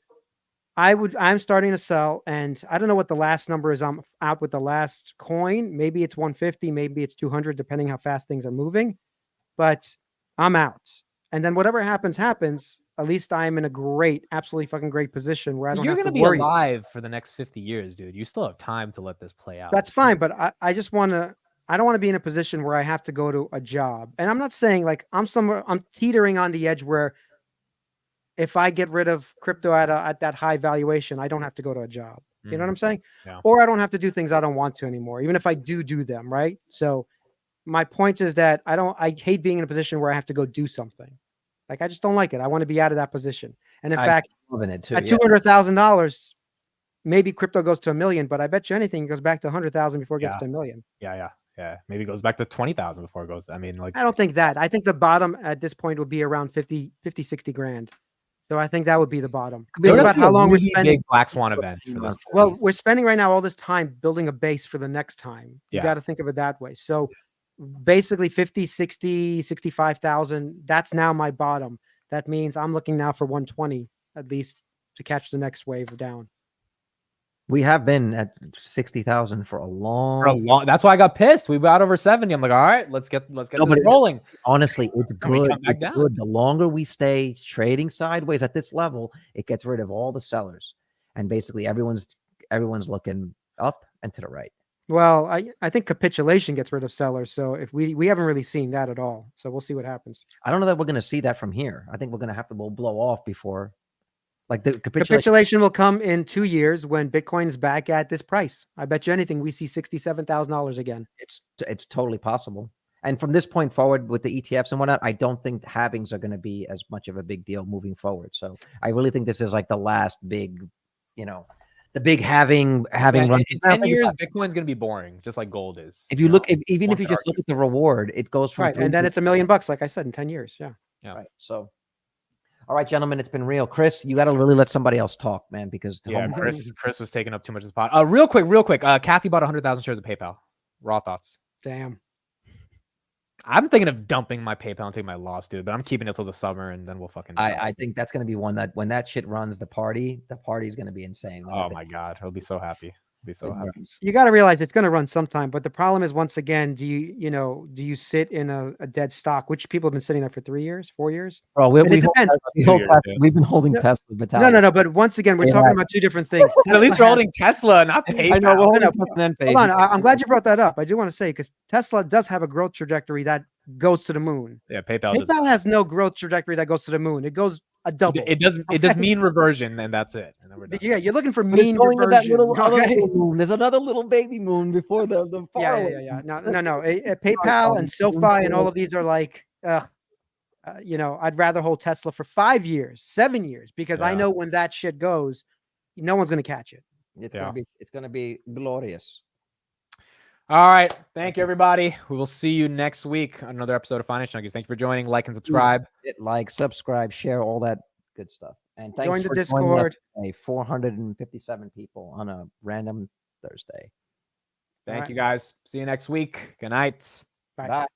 I'm starting to sell, and I don't know what the last number is. I'm out with the last coin. Maybe it's 150, maybe it's 200, depending how fast things are moving. But I'm out, and then whatever happens. At least I'm in a absolutely fucking great position where I don't You're have gonna to be worry. alive for the next 50 years, dude. You still have time to let this play out. That's fine, but I just want to. I don't want to be in a position where I have to go to a job. And I'm not saying like I'm teetering on the edge where if I get rid of crypto at that high valuation, I don't have to go to a job. You know what I'm saying? Yeah. Or I don't have to do things I don't want to anymore, even if I do them, right? So my point is that I hate being in a position where I have to go do something. Like, I just don't like it. I want to be out of that position. And in I'm fact, loving it too. at Yeah. $200,000, maybe crypto goes to $1 million, but I bet you anything it goes back to 100,000 before it gets Yeah. to $1 million. Yeah. Maybe it goes back to 20,000 before it goes. I mean, like, I don't think that. I think the bottom at this point would be around 50, 60 grand. So I think that would be the bottom. Could be Think a about how long we're really spending. big black swan event for this. Well, we're spending right now all this time building a base for the next time. You Yeah. got to think of it that way. So basically 50, 60, 65,000, that's now my bottom. That means I'm looking now for 120 at least to catch the next wave down. We have been at 60,000 for a long. That's why I got pissed. We got over 70. I'm like, all right, let's get No, this but rolling. Honestly, it's And we good. come back It's down. good. The longer we stay trading sideways at this level, it gets rid of all the sellers, and basically everyone's looking up and to the right. Well, I think capitulation gets rid of sellers. So if we haven't really seen that at all. So we'll see what happens. I don't know that we're going to see that from here. I think we're going to have to blow off before, like the Capitulation will come in 2 years when Bitcoin's back at this price. I bet you anything we see $67,000 again. It's totally possible. And from this point forward, with the ETFs and whatnot, I don't think halvings are going to be as much of a big deal moving forward. So I really think this is like the last big, the big having run. In 10 years, Bitcoin's going to be boring, just like gold is. If you look, even if you just look at the reward, it goes from Right, and then it's $1 million, like I said, in 10 years. Yeah. Right. So, all right, gentlemen, it's been real. Chris, you got to really let somebody else talk, man, because Chris was taking up too much of the spot. Real quick. Kathy bought 100,000 shares of PayPal. Raw thoughts. Damn. I'm thinking of dumping my PayPal and taking my loss, dude. But I'm keeping it till the summer, and then we'll fucking. I think that's going to be one that when that shit runs the party's going to be insane. Oh my god, he'll be so happy. You got to realize it's going to run sometime, but the problem is, once again, do you sit in a dead stock, which people have been sitting there for 3 years, 4 years? Bro, we've been holding Tesla. No, but once again, we're talking about two different things. At least we're holding Tesla, not PayPal. I know, Hold on, I'm glad you brought that up. I do want to say, because Tesla does have a growth trajectory that goes to the moon. Yeah, PayPal has no growth trajectory that goes to the moon. It goes a double. It does mean reversion, and that's it. And then we're done. Yeah, you're looking for mean reversion. That little moon. There's another little baby moon before the yeah. No. PayPal and SoFi and all of these are like, I'd rather hold Tesla for 5 years, 7 years, because I know when that shit goes, no one's gonna catch it. It's gonna be glorious. All right. Thank you, everybody. We will see you next week on another episode of Finance Junkies. Thank you for joining. Like and subscribe. Like, subscribe, share, all that good stuff. And thanks Join the for Discord. joining us, 457 people on a random Thursday. Thank you, guys. See you next week. Good night. Bye. Bye.